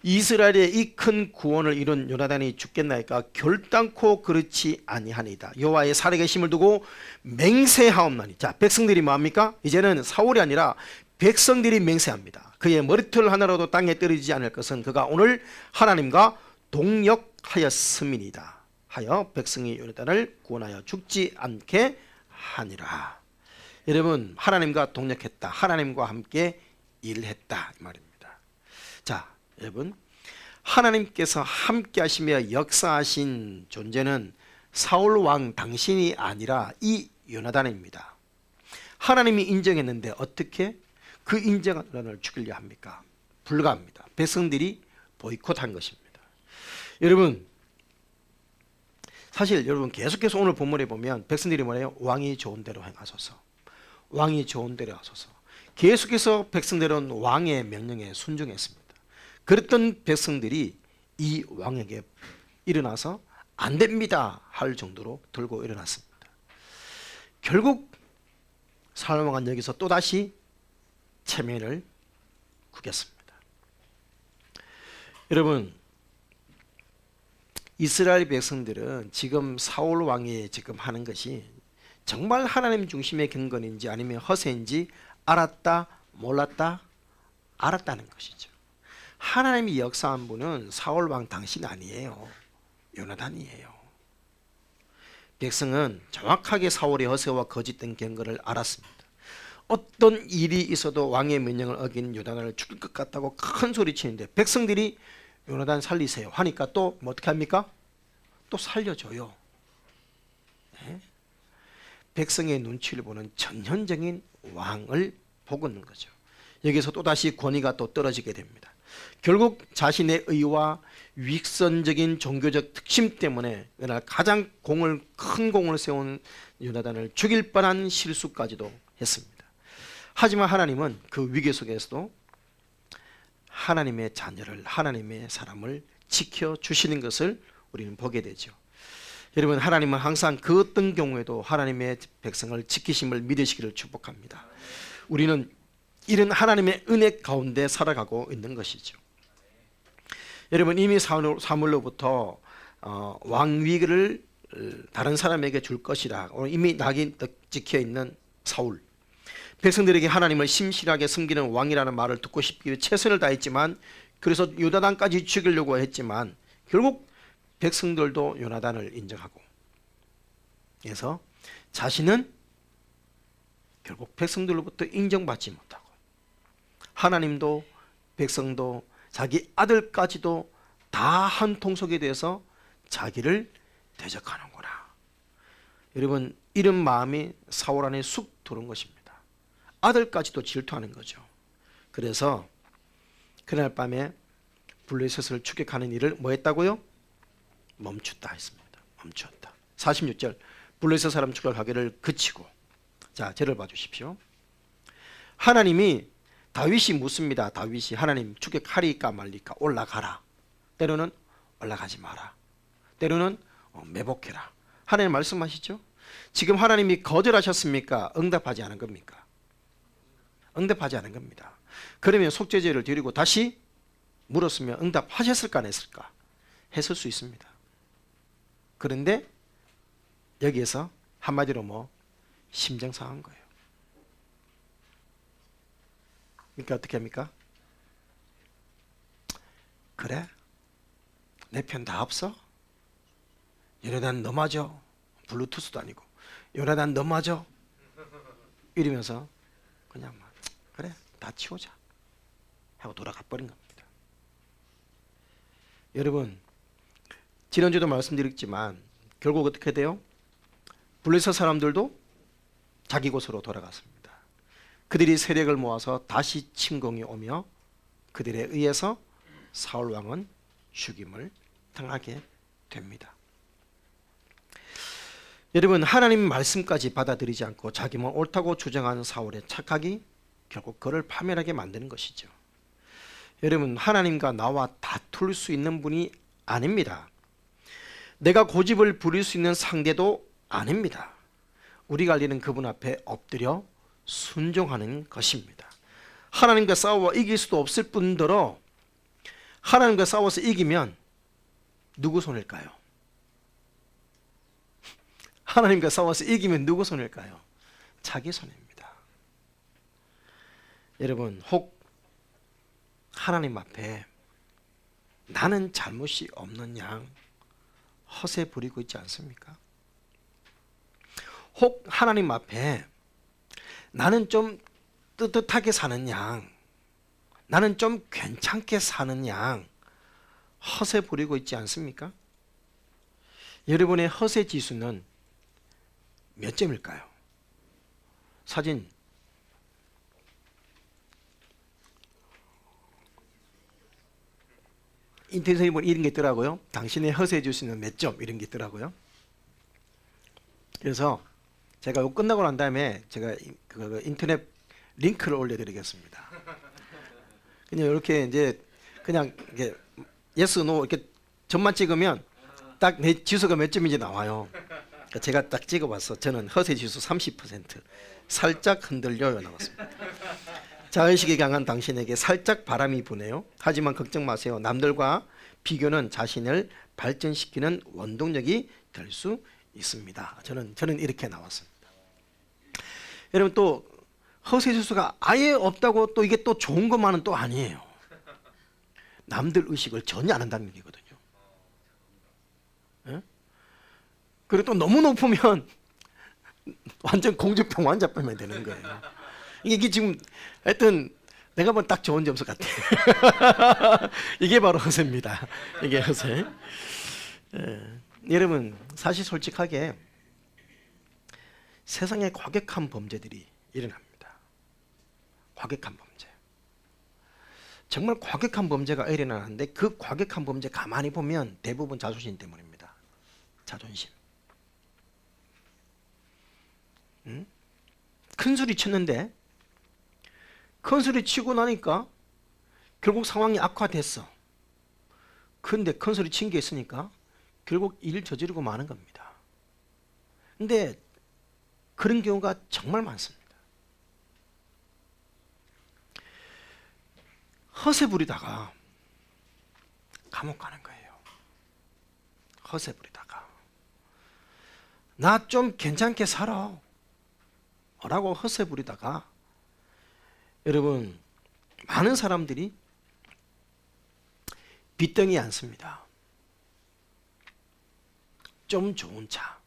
이스라엘의 이 큰 구원을 이룬 요나단이 죽겠나이까? 결단코 그렇지 아니하니이다. 여호와의 살아계심을 두고 맹세하옵나니. 자, 백성들이 뭐합니까? 이제는 사울이 아니라 백성들이 맹세합니다. 그의 머리털 하나라도 땅에 떨어지지 않을 것은 그가 오늘 하나님과 동역하였음이니이다. 하여 백성이 요나단을 구원하여 죽지 않게 하니라. 여러분, 하나님과 동역했다. 하나님과 함께 일했다 이 말입니다. 자, 여러분, 하나님께서 함께 하시며 역사하신 존재는 사울 왕 당신이 아니라 이 요나단입니다. 하나님이 인정했는데 어떻게 그 인정한 요나단을 죽이려 합니까? 불가합니다. 백성들이 보이콧한 것입니다. 여러분, 사실 여러분 계속해서 오늘 본문에 보면 백성들이 뭐래요? 왕이 좋은 대로 행하소서. 왕이 좋은 대로 하소서. 계속해서 백성들은 왕의 명령에 순종했습니다. 그랬던 백성들이 이 왕에게 일어나서 안 됩니다 할 정도로 들고 일어났습니다. 결국 사울 왕은 여기서 또다시 체면을 구겼습니다. 여러분, 이스라엘 백성들은 지금 사울 왕이 지금 하는 것이 정말 하나님 중심의 경건인지 아니면 허세인지 알았다 몰랐다? 알았다는 것이죠. 하나님이 역사한 분은 사울 왕 당신 아니에요. 요나단이에요. 백성은 정확하게 사울의 허세와 거짓된 경고를 알았습니다. 어떤 일이 있어도 왕의 명령을 어긴 요나단을 죽일 것 같다고 큰 소리 치는데 백성들이 요나단 살리세요 하니까 또 어떻게 합니까? 또 살려줘요. 네? 백성의 눈치를 보는 전형적인 왕을 보고 있는 거죠. 여기서 또다시 권위가 또 떨어지게 됩니다. 결국 자신의 의와 윗선적인 종교적 특심 때문에 그날 가장 큰 공을 세운 요나단을 죽일 뻔한 실수까지도 했습니다. 하지만 하나님은 그 위기 속에서도 하나님의 자녀를, 하나님의 사람을 지켜주시는 것을 우리는 보게 되죠. 여러분, 하나님은 항상 그 어떤 경우에도 하나님의 백성을 지키심을 믿으시기를 축복합니다. 우리는 이런 하나님의 은혜 가운데 살아가고 있는 것이죠. 여러분, 이미 사물로부터 왕위를 다른 사람에게 줄 것이라 이미 낙인 찍혀 있는 사울, 백성들에게 하나님을 심실하게 섬기는 왕이라는 말을 듣고 싶기 위해 최선을 다했지만, 그래서 요나단까지 죽이려고 했지만 결국 백성들도 요나단을 인정하고, 그래서 자신은 결국 백성들로부터 인정받지 못하고, 하나님도 백성도 자기 아들까지도 다 한 통속에 대해서 자기를 대적하는구나. 여러분, 이런 마음이 사울 안에 쑥 들어온 것입니다. 아들까지도 질투하는 거죠. 그래서 그날 밤에 블레셋을 추격하는 일을 뭐 했다고요? 멈췄다 했습니다. 멈췄다. 46절, 블레셋 사람 추격하기를 그치고. 자, 저를 봐주십시오. 하나님이 다윗이 묻습니다. 다윗이 하나님 추격하리까 말리까, 올라가라. 때로는 올라가지 마라. 때로는 매복해라. 하나님 말씀하시죠. 지금 하나님이 거절하셨습니까? 응답하지 않은 겁니까? 응답하지 않은 겁니다. 그러면 속죄제를 드리고 다시 물었으면 응답하셨을까 안 했을까? 했을 수 있습니다. 그런데 여기에서 한마디로 뭐 심정 상한 거예요. 그러니까 어떻게 합니까? 그래? 내 편 다 없어? 요나단 너 맞아? 블루투스도 아니고 요나단 너 맞아? 이러면서 그냥 막 그래 다 치우자 하고 돌아가 버린 겁니다. 여러분, 지난주도 말씀드렸지만 결국 어떻게 돼요? 블레셋 사람들도 자기 곳으로 돌아갔습니다. 그들이 세력을 모아서 다시 침공이 오며 그들에 의해서 사울 왕은 죽임을 당하게 됩니다. 여러분, 하나님 말씀까지 받아들이지 않고 자기만 옳다고 주장하는 사울의 착각이 결국 그를 파멸하게 만드는 것이죠. 여러분, 하나님과 나와 다툴 수 있는 분이 아닙니다. 내가 고집을 부릴 수 있는 상대도 아닙니다. 우리가 알리는 그분 앞에 엎드려 순종하는 것입니다. 하나님과 싸워 이길 수도 없을 뿐더러 하나님과 싸워서 이기면 누구 손일까요? 하나님과 싸워서 이기면 누구 손일까요? 자기 손입니다. 여러분, 혹 하나님 앞에 나는 잘못이 없는 양 허세 부리고 있지 않습니까? 혹 하나님 앞에 나는 좀 뜨뜻하게 사는 양, 나는 좀 괜찮게 사는 양 허세 부리고 있지 않습니까? 여러분의 허세 지수는 몇 점일까요? 사진 인터넷에 보면 이런 게 있더라고요. 당신의 허세 지수는 몇 점, 이런 게 있더라고요. 그래서 제가 이거 끝나고 난 다음에 제가 그 인터넷 링크를 올려드리겠습니다. 그냥 이렇게 이제 그냥 이게 yes, no 이렇게 점만 찍으면 딱 내 지수가 몇 점인지 나와요. 그러니까 제가 딱 찍어봤어. 저는 허세 지수 30%, 살짝 흔들려요 나왔습니다. 자의식이 강한 당신에게 살짝 바람이 부네요. 하지만 걱정 마세요. 남들과 비교는 자신을 발전시키는 원동력이 될 수 있습니다. 저는 이렇게 나왔습니다. 여러분, 또 허세 지수가 아예 없다고 또 이게 또 좋은 것만은 또 아니에요. 남들 의식을 전혀 안 한다는 얘기거든요. 예? 그리고 또 너무 높으면 완전 공주병환자병이 되는 거예요. 이게 지금 하여튼 내가 보면 딱 좋은 점수 같아. 이게 바로 허세입니다. 이게 허세. 여러분 사실 솔직하게 세상에 과격한 범죄들이 일어납니다. 과격한 범죄. 정말 과격한 범죄가 일어나는데 그 과격한 범죄 가만히 보면 대부분 자존심 때문입니다. 자존심. 큰 소리 쳤는데 큰 소리 치고 나니까 결국 상황이 악화됐어. 근데 큰 소리 친 게 있으니까 결국 일을 저지르고 마는 겁니다. 근데 그런 경우가 정말 많습니다. 허세 부리다가 감옥 가는 거예요. 허세 부리다가 나 좀 괜찮게 살아 라고 허세 부리다가 여러분 많은 사람들이 빚덩이 앉습니다. 좀 좋은 차.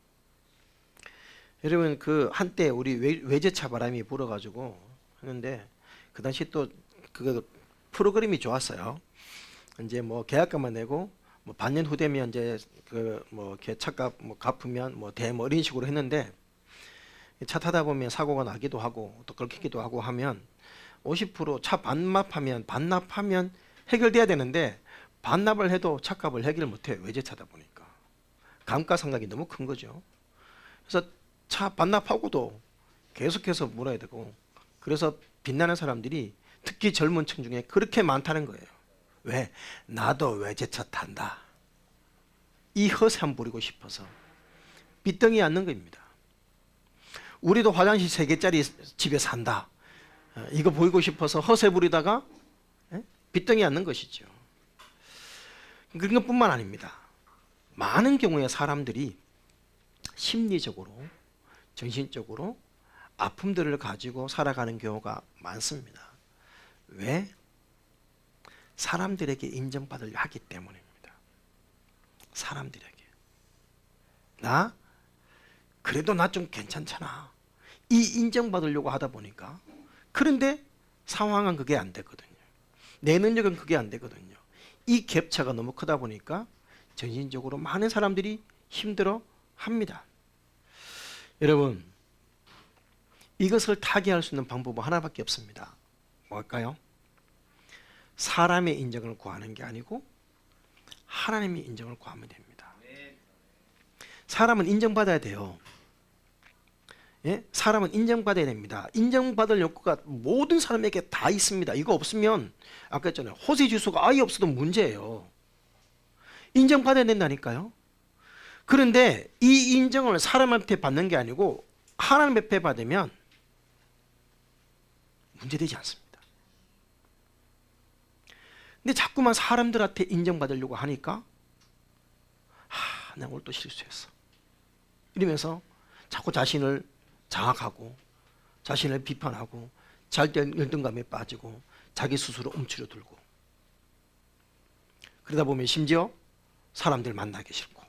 여러분 그 한때 우리 외제차 바람이 불어가지고 했는데 그 당시 또 그 프로그램이 좋았어요. 이제 뭐 계약금만 내고 뭐 반년 후 되면 이제 그 뭐 차값 뭐 갚으면 뭐 뭐 이런 식으로 했는데 차 타다 보면 사고가 나기도 하고 또 긁히기도 하고 하면 50%차 반납하면 해결돼야 되는데 반납을 해도 차값을 해결 못해요. 외제차다 보니까 감가상각이 너무 큰 거죠. 그래서 차 반납하고도 계속해서 물어야 되고 그래서 빛나는 사람들이 특히 젊은 층 중에 그렇게 많다는 거예요. 왜? 나도 외제차 탄다. 이 허세 한 부리고 싶어서 빚덩이 앉는 겁니다. 우리도 화장실 3개짜리 집에 산다. 이거 보이고 싶어서 허세 부리다가 빚덩이 앉는 것이죠. 그런 것뿐만 아닙니다. 많은 경우에 사람들이 심리적으로 정신적으로 아픔들을 가지고 살아가는 경우가 많습니다. 왜? 사람들에게 인정받으려 하기 때문입니다. 사람들에게 그래도 나 좀 괜찮잖아 이 인정받으려고 하다 보니까 그런데 상황은 그게 안 되거든요. 내 능력은 그게 안 되거든요. 이 갭차가 너무 크다 보니까 정신적으로 많은 사람들이 힘들어 합니다. 여러분 이것을 타개할 수 있는 방법은 하나밖에 없습니다. 뭘까요? 사람의 인정을 구하는 게 아니고 하나님의 인정을 구하면 됩니다. 사람은 인정받아야 돼요. 예? 사람은 인정받아야 됩니다. 인정받을 욕구가 모든 사람에게 다 있습니다. 이거 없으면 아까 했잖아요. 호세지수가 아예 없어도 문제예요. 인정받아야 된다니까요. 그런데 이 인정을 사람한테 받는 게 아니고 하나님 앞에 받으면 문제되지 않습니다. 근데 자꾸만 사람들한테 인정받으려고 하니까 내가 오늘 또 실수했어 이러면서 자꾸 자신을 장악하고 자신을 비판하고 잘된 열등감에 빠지고 자기 스스로 움츠러들고 그러다 보면 심지어 사람들 만나기 싫고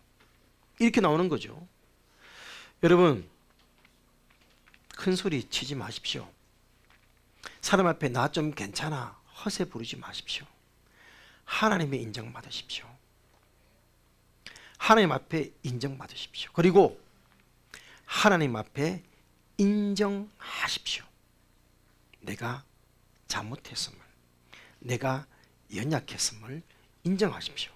이렇게 나오는 거죠. 여러분 큰 소리 치지 마십시오. 사람 앞에 나 좀 괜찮아 허세 부르지 마십시오. 하나님의 인정받으십시오. 하나님 앞에 인정받으십시오. 그리고 하나님 앞에 인정하십시오. 내가 잘못했음을, 내가 연약했음을 인정하십시오.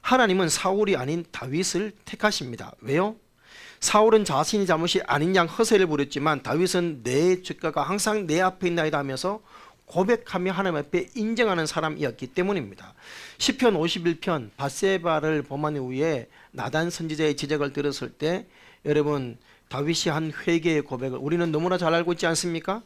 하나님은 사울이 아닌 다윗을 택하십니다. 왜요? 사울은 자신이 잘못이 아닌 양 허세를 부렸지만 다윗은 내 죄가가 항상 내 앞에 있나이다 하면서 고백하며 하나님 앞에 인정하는 사람이었기 때문입니다. 시편 51편 밧세바를 범한 이후에 나단 선지자의 지적을 들었을 때 여러분 다윗이 한 회개의 고백을 우리는 너무나 잘 알고 있지 않습니까?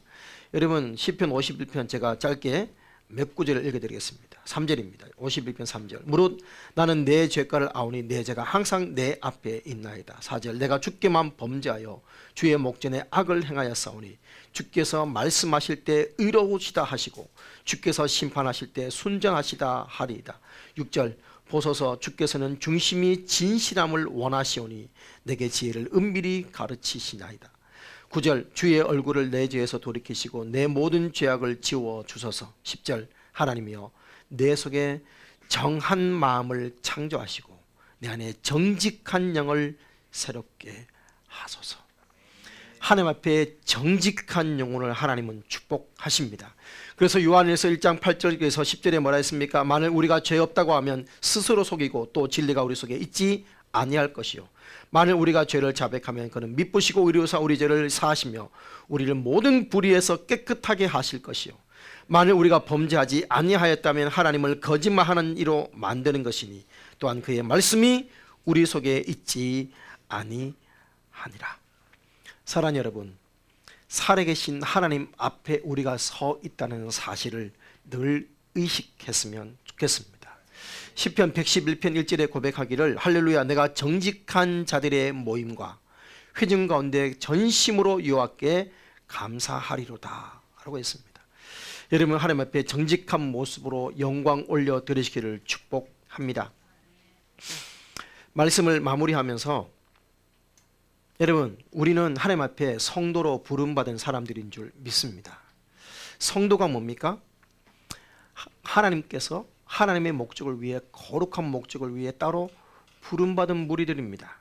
여러분 시편 51편 제가 짧게 몇 구절을 읽어드리겠습니다. 3절입니다. 51편 3절. 무릇 나는 내 죄가를 아오니 내 죄가 항상 내 앞에 있나이다. 4절. 내가 주께만 범죄하여 주의 목전에 악을 행하였사오니 주께서 말씀하실 때 의로우시다 하시고 주께서 심판하실 때 순전하시다 하리이다. 6절. 보소서 주께서는 중심이 진실함을 원하시오니 내게 지혜를 은밀히 가르치시나이다. 9절 주의 얼굴을 내 죄에서 돌이키시고 내 모든 죄악을 지워 주소서. 10절 하나님이여 내 속에 정한 마음을 창조하시고 내 안에 정직한 영을 새롭게 하소서. 하나님 앞에 정직한 영혼을 하나님은 축복하십니다. 그래서 요한일서 1장 8절에서 10절에 뭐라 했습니까? 만일 우리가 죄 없다고 하면 스스로 속이고 또 진리가 우리 속에 있지 아니할 것이요 만일 우리가 죄를 자백하면 그는 미쁘시고 의로우사 우리 죄를 사하시며 우리를 모든 불의에서 깨끗하게 하실 것이요 만일 우리가 범죄하지 아니하였다면 하나님을 거짓말하는 이로 만드는 것이니 또한 그의 말씀이 우리 속에 있지 아니하니라. 사랑하는 여러분, 살아계신 하나님 앞에 우리가 서 있다는 사실을 늘 의식했으면 좋겠습니다. 시편 111편 1절에 고백하기를 할렐루야 내가 정직한 자들의 모임과 회중 가운데 전심으로 여호와께 감사하리로다 라고 했습니다. 여러분 하나님 앞에 정직한 모습으로 영광 올려 드리시기를 축복합니다. 말씀을 마무리하면서 여러분 우리는 하나님 앞에 성도로 부름받은 사람들인 줄 믿습니다. 성도가 뭡니까? 하나님께서 하나님의 목적을 위해 거룩한 목적을 위해 따로 부름받은 무리들입니다.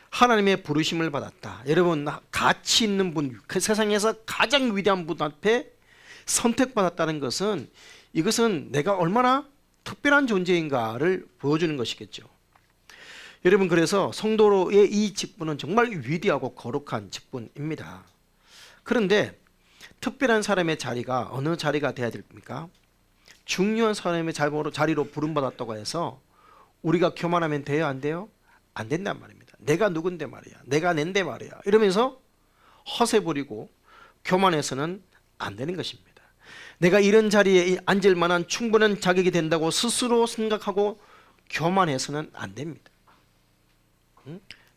하나님의 부르심을 받았다. 여러분 가치 있는 분, 그 세상에서 가장 위대한 분 앞에 선택받았다는 것은 이것은 내가 얼마나 특별한 존재인가를 보여주는 것이겠죠. 여러분 그래서 성도로의 이 직분은 정말 위대하고 거룩한 직분입니다. 그런데 특별한 사람의 자리가 어느 자리가 돼야 됩니까? 중요한 사람의 자리로 부름받았다고 해서 우리가 교만하면 돼요? 안 돼요? 안 된단 말입니다. 내가 누군데 말이야, 내가 낸데 말이야 이러면서 허세 부리고 교만해서는 안 되는 것입니다. 내가 이런 자리에 앉을 만한 충분한 자격이 된다고 스스로 생각하고 교만해서는 안 됩니다.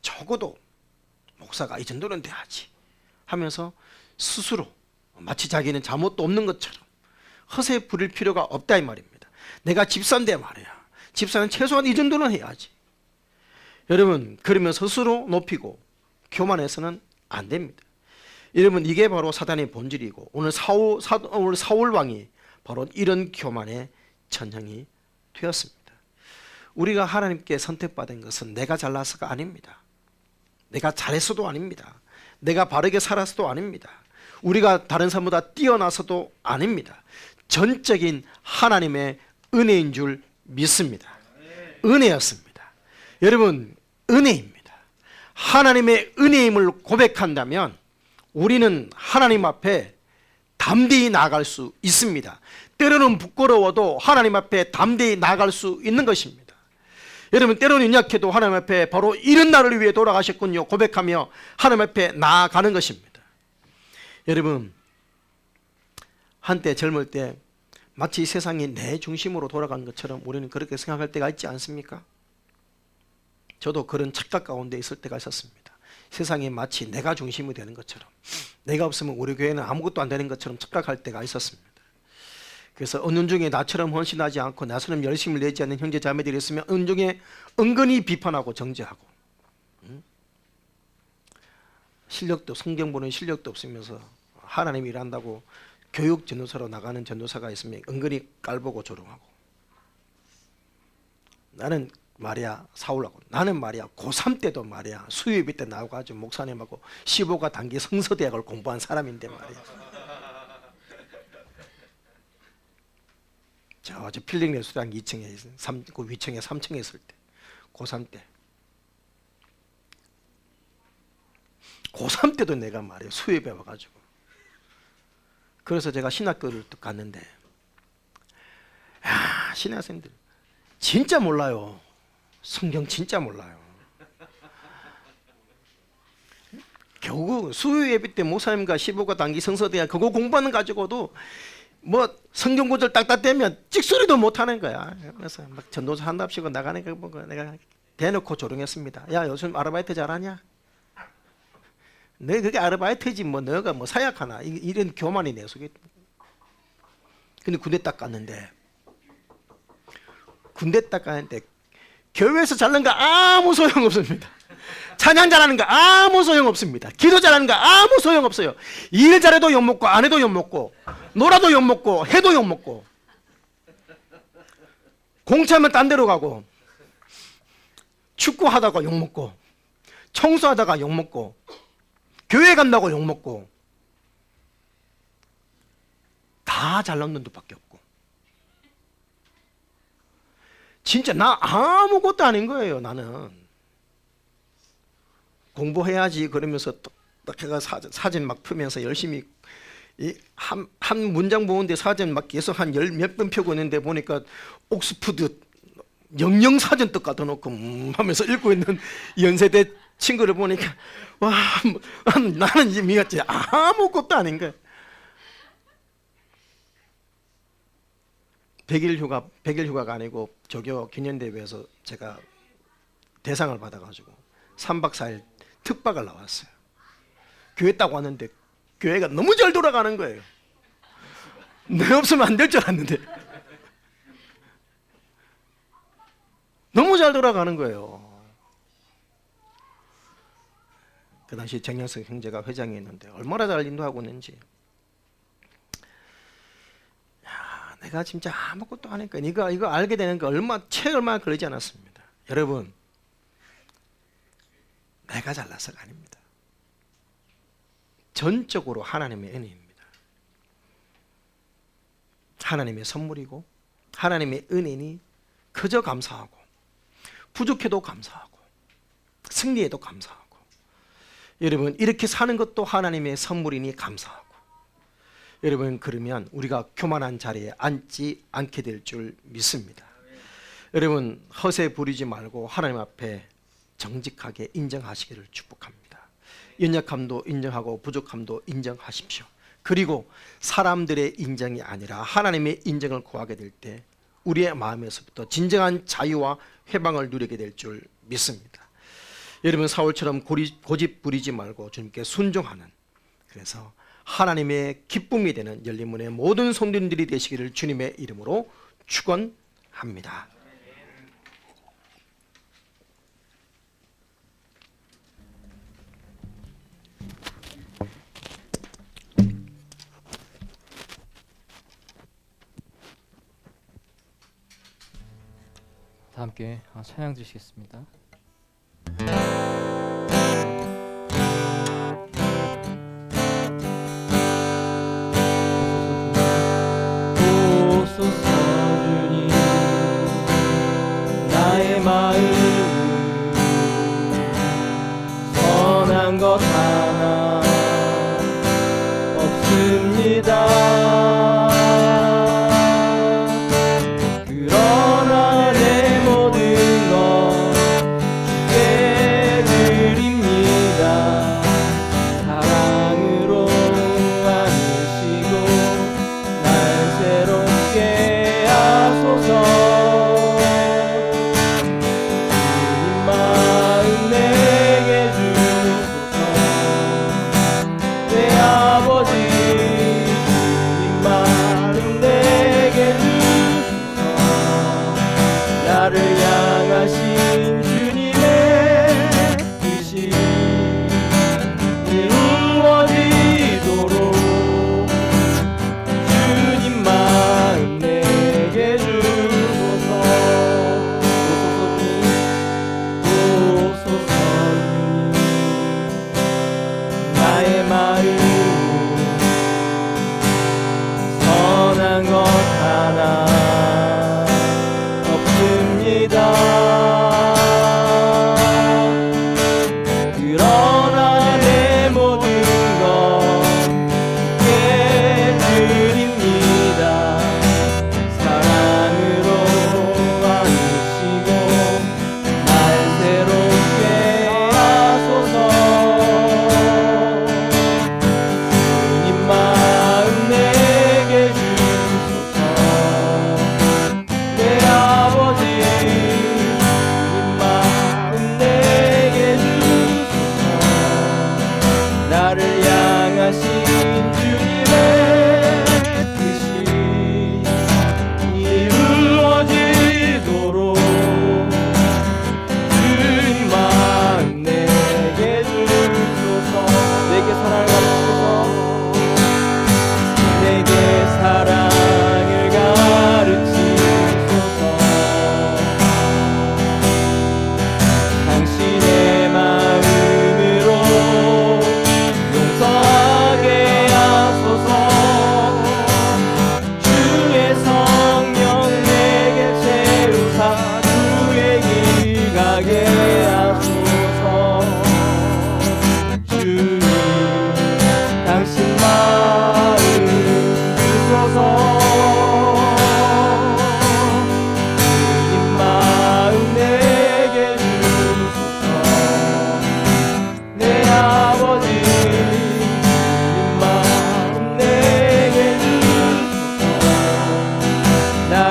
적어도 목사가 이 정도는 돼야지 하면서 스스로 마치 자기는 잘못도 없는 것처럼 허세 부릴 필요가 없다 이 말입니다. 내가 집사인데 말이야, 집사는 최소한 이 정도는 해야지. 여러분 그러면 스스로 높이고 교만해서는 안 됩니다. 여러분 이게 바로 사단의 본질이고 오늘 사울 왕이 바로 이런 교만의 전형이 되었습니다. 우리가 하나님께 선택받은 것은 내가 잘나서가 아닙니다. 내가 잘했어도 아닙니다. 내가 바르게 살았어도 아닙니다. 우리가 다른 사람보다 뛰어나서도 아닙니다. 전적인 하나님의 은혜인 줄 믿습니다. 은혜였습니다. 여러분 은혜입니다. 하나님의 은혜임을 고백한다면 우리는 하나님 앞에 담대히 나아갈 수 있습니다. 때로는 부끄러워도 하나님 앞에 담대히 나아갈 수 있는 것입니다. 여러분 때로는 연약해도 하나님 앞에 바로 이런 나를 위해 돌아가셨군요 고백하며 하나님 앞에 나아가는 것입니다. 여러분 한때 젊을 때 마치 세상이 내 중심으로 돌아가는 것처럼 우리는 그렇게 생각할 때가 있지 않습니까? 저도 그런 착각 가운데 있을 때가 있었습니다. 세상이 마치 내가 중심이 되는 것처럼 내가 없으면 우리 교회는 아무것도 안 되는 것처럼 착각할 때가 있었습니다. 그래서 은연중에 나처럼 헌신하지 않고 나처럼 열심을 내지 않는 형제 자매들이 있으면 은중에 은근히 비판하고 정죄하고 실력도 성경 보는 실력도 없으면서 하나님이 일한다고 교육 전도사로 나가는 전도사가 있으면 은근히 깔보고 조롱하고 나는 말이야 사울하고 나는 말이야 고3 때도 말이야 수요예배 때 나와가지고 목사님하고 15가 단기 성서대학을 공부한 사람인데 말이야 저 필링레스토랑 2층에 그 위층에 3층에 있을 때 고3 때 고3 때도 내가 말이야 수요예배 와가지고 그래서 제가 신학교를 또 갔는데 야 신학생들 진짜 몰라요. 성경 진짜 몰라요. 겨우 수요예배 때 목사님과 15가 단기 성서대학 그거 공부하는 가지고도 뭐 성경 구절 딱딱 대면 찍소리도 못하는 거야. 그래서 막 전도사 한답시고 나가는 거 보고 내가 대놓고 조롱했습니다. 야 요즘 아르바이트 잘하냐? 너 그게 아르바이트지 뭐 너가 뭐 사약하나 이런 교만이 내 속에. 근데 군대 딱 갔는데 교회에서 잘난 거 아무 소용 없습니다. 찬양 잘하는 거 아무 소용 없습니다. 기도 잘하는 거 아무 소용 없어요. 일 잘해도 욕먹고 안 해도 욕먹고 놀아도 욕먹고 해도 욕먹고 공차면 딴 데로 가고 축구하다가 욕먹고 청소하다가 욕먹고 교회 간다고 욕먹고 다 잘난 놈들밖에 없고 진짜 나 아무것도 아닌 거예요. 나는 공부해야지 그러면서 딱 해가 사진 막 펴면서 열심히 한 문장 보는데 사진 막 계속 한 몇 번 펴고 있는데 보니까 옥스퍼드 영영 사전 떡 갖다 놓고 하면서 읽고 있는 연세대 친구를 보니까 와 나는 이제 미웠지 아무것도 아닌 거야. 100일 휴가가 아니고 조교 기념대회에서 제가 대상을 받아가지고 3박 4일 특박을 나왔어요. 교회 딱 왔는데 교회가 너무 잘 돌아가는 거예요. 내 없으면 안 될 줄 알았는데 너무 잘 돌아가는 거예요. 그 당시 정영석 형제가 회장이었는데 얼마나 잘 인도하고 있는지. 야, 내가 진짜 아무것도 안 하니까 이거 알게 되는 거 얼마 걸리지 않았습니다. 여러분, 내가 잘나서가 아닙니다. 전적으로 하나님의 은혜입니다. 하나님의 선물이고 하나님의 은혜니 그저 감사하고 부족해도 감사하고 승리해도 감사하고 여러분 이렇게 사는 것도 하나님의 선물이니 감사하고 여러분 그러면 우리가 교만한 자리에 앉지 않게 될 줄 믿습니다. 여러분 허세 부리지 말고 하나님 앞에 정직하게 인정하시기를 축복합니다. 연약함도 인정하고 부족함도 인정하십시오. 그리고 사람들의 인정이 아니라 하나님의 인정을 구하게 될 때 우리의 마음에서부터 진정한 자유와 회방을 누리게 될 줄 믿습니다. 여러분 사울처럼 고집 부리지 말고 주님께 순종하는 그래서 하나님의 기쁨이 되는 열린문의 모든 성도님들이 되시기를 주님의 이름으로 축원합니다. 다 함께 찬양 드리시겠습니다. 오소서 주님 나의 마음 선한 것 하나 없습니다. 그러나 내 모든 것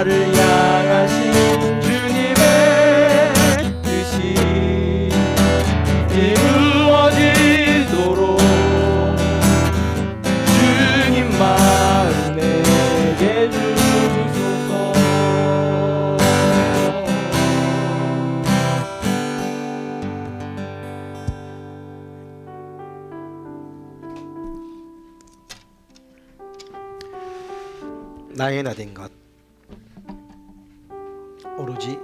나를 향하신 주님의 뜻이 이루어지도록 주님 마음 내게 주소서. 나의 나 된 것 오로지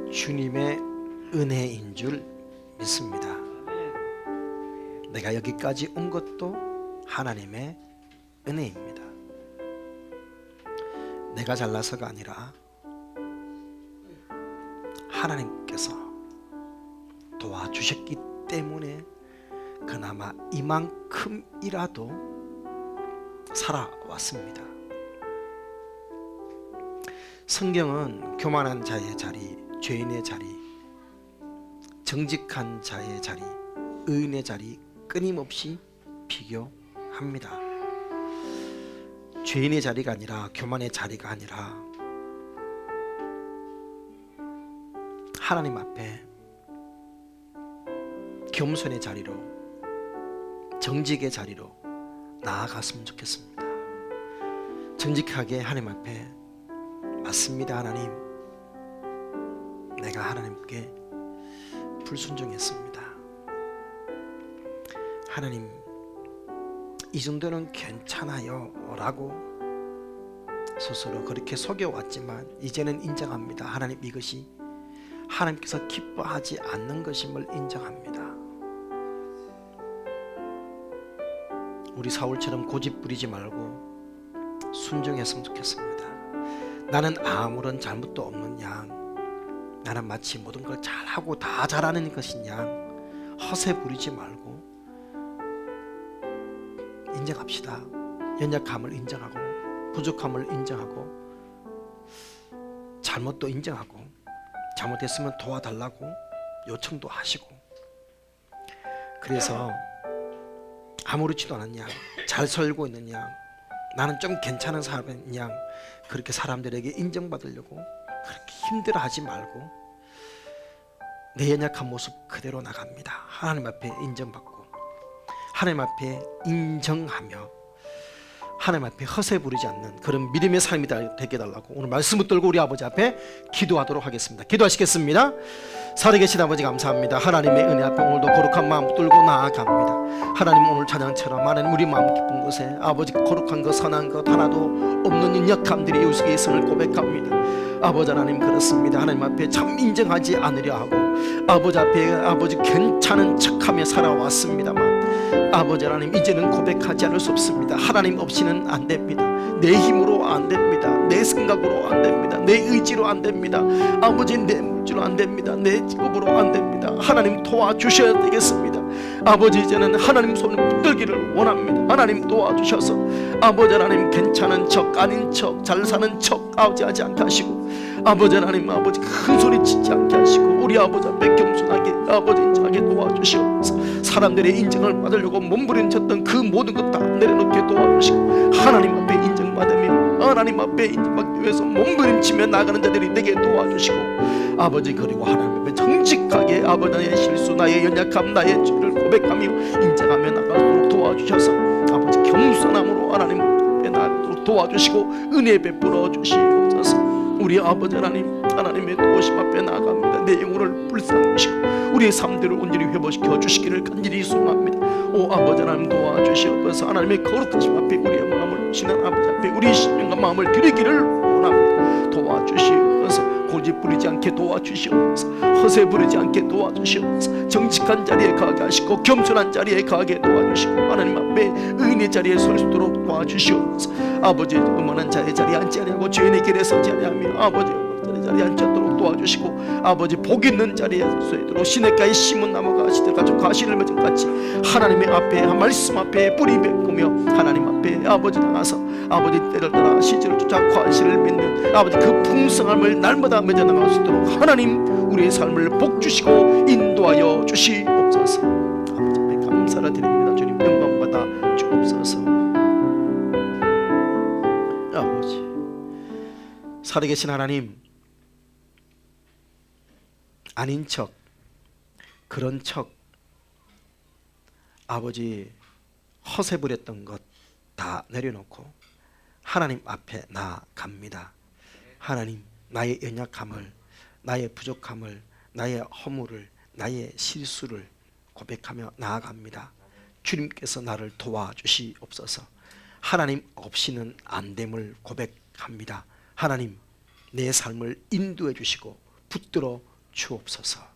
주님의 은혜인 줄 믿습니다. 내가 여기까지 온 것도 하나님의 은혜입니다. 내가 잘나서가 아니라 하나님께서 도와주셨기 때문에 그나마 이만큼이라도 살아왔습니다. 성경은 교만한 자의 자리, 죄인의 자리, 정직한 자의 자리, 의인의 자리 끊임없이 비교합니다. 죄인의 자리가 아니라, 교만의 자리가 아니라 하나님 앞에 겸손의 자리로, 정직의 자리로 나아갔으면 좋겠습니다. 정직하게 하나님 앞에 맞습니다. 하나님, 내가 하나님께 불순종했습니다. 하나님, 이 정도는 괜찮아요 라고 스스로 그렇게 속여왔지만 이제는 인정합니다. 하나님, 이것이 하나님께서 기뻐하지 않는 것임을 인정합니다. 우리 사울처럼 고집 부리지 말고 순종했으면 좋겠습니다. 나는 아무런 잘못도 없는 양, 나는 마치 모든 걸 잘하고 다 잘하는 것인 양, 허세 부리지 말고 인정합시다. 연약함을 인정하고, 부족함을 인정하고, 잘못도 인정하고, 잘못했으면 도와달라고 요청도 하시고, 그래서 아무렇지도 않은 양, 잘 살고 있는 양, 나는 좀 괜찮은 사람인 양, 그렇게 사람들에게 인정받으려고 그렇게 힘들어하지 말고 내 연약한 모습 그대로 나갑니다. 하나님 앞에 인정받고, 하나님 앞에 인정하며, 하나님 앞에 허세 부리지 않는 그런 믿음의 삶이 되게 해달라고 오늘 말씀 붙들고 우리 아버지 앞에 기도하도록 하겠습니다. 기도하시겠습니다. 살아계신 아버지 감사합니다. 하나님의 은혜 앞에 오늘도 거룩한 마음 붙들고 나아갑니다. 하나님, 오늘 찬양처럼 하나님 우리 마음 깊은 곳에 아버지 거룩한 것, 선한 것 하나도 없는 연약함들이 이웃에 있음을 고백합니다. 아버지 하나님, 그렇습니다. 하나님 앞에 참 인정하지 않으려 하고 아버지 앞에 아버지 괜찮은 척하며 살아왔습니다만 아버지 하나님, 이제는 고백하지 않을 수 없습니다. 하나님 없이는 안 됩니다. 내 힘으로 안 됩니다. 내 생각으로 안 됩니다. 내 의지로 안 됩니다. 아버지, 내 물질로 안 됩니다. 내 직업으로 안 됩니다. 하나님 도와주셔야 되겠습니다. 아버지, 이제는 하나님 손을 붙들기를 원합니다. 하나님 도와주셔서 아버지 하나님 괜찮은 척, 아닌 척, 잘 사는 척 아버지 하지 않게 하시고, 아버지 하나님, 아버지 큰 소리 치지 않게 하시고, 우리 아버지 앞에 겸손하게 아버지 인정하게 도와주시옵소서. 사람들의 인정을 받으려고 몸부림쳤던 그 모든 것 다 내려놓게 도와주시고, 하나님 앞에 인정받으며 하나님 앞에 인정받기 위해서 몸부림치며 나가는 자들이 되게 도와주시고, 아버지, 그리고 하나님 앞에 정직하게 아버지 나의 실수, 나의 연약함, 나의 죄를 고백하며 인정하며 나가도록 도와주셔서 아버지 겸손함으로 하나님 앞에 나가도록 도와주시고 은혜 베풀어 주시옵소서. 우리 아버지 하나님, 하나님의 도우심 앞에 나아갑니다. 내 영혼을 불쌍히시고 우리의 삶들을 온전히 회복시켜 주시기를 간절히 소망합니다. 오 아버지 하나님, 도와주시옵소서. 하나님의 거룩하심 앞에 우리의 마음을 주시는 아버지 앞에 우리의 심령과 마음을 드리기를 원합니다. 도와주시옵소서. 고집 부리지 않게 도와주시옵소서. 허세 부리지 않게 도와주시옵소서. 정직한 자리에 가게 하시고 겸손한 자리에 가게 도와주시고 하나님 앞에 의인의 자리에 설 수 있도록 도와주시옵소서. 아버지, 음란한 자의 자리에 앉지 아니하고 죄인의 길에 서지 아니하며 아버지 자리에 앉지 않도록 도와주시고, 아버지 복 있는 자리에 서 있도록 시냇가에 심은 나무가 시들가지고 가시를 맺은 같이 하나님의 앞에 말씀 앞에 뿌리 맺으며 하나님 앞에 아버지 나가서 아버지 때를 따라 시절을 쫓아 과실을 맺는 아버지 그 풍성함을 날마다 맺어 나갈 수 있도록 하나님 우리의 삶을 복 주시고 인도하여 주시옵소서. 아버지 앞에 감사를 드립니다. 주님 영광 받아 주옵소서. 아버지, 살아계신 하나님, 아닌 척, 그런 척, 아버지 허세 부렸던 것 다 내려놓고 하나님 앞에 나아갑니다. 하나님, 나의 연약함을, 나의 부족함을, 나의 허물을, 나의 실수를 고백하며 나아갑니다. 주님께서 나를 도와주시옵소서. 하나님 없이는 안 됨을 고백합니다. 하나님, 내 삶을 인도해 주시고 붙들어 주옵소서.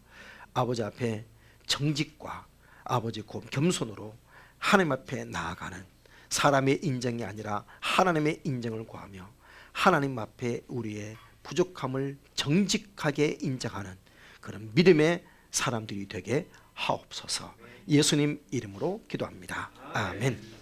아버지 앞에 정직과 아버지 겸손으로 하나님 앞에 나아가는, 사람의 인정이 아니라 하나님의 인정을 구하며 하나님 앞에 우리의 부족함을 정직하게 인정하는 그런 믿음의 사람들이 되게 하옵소서. 예수님 이름으로 기도합니다. 아멘.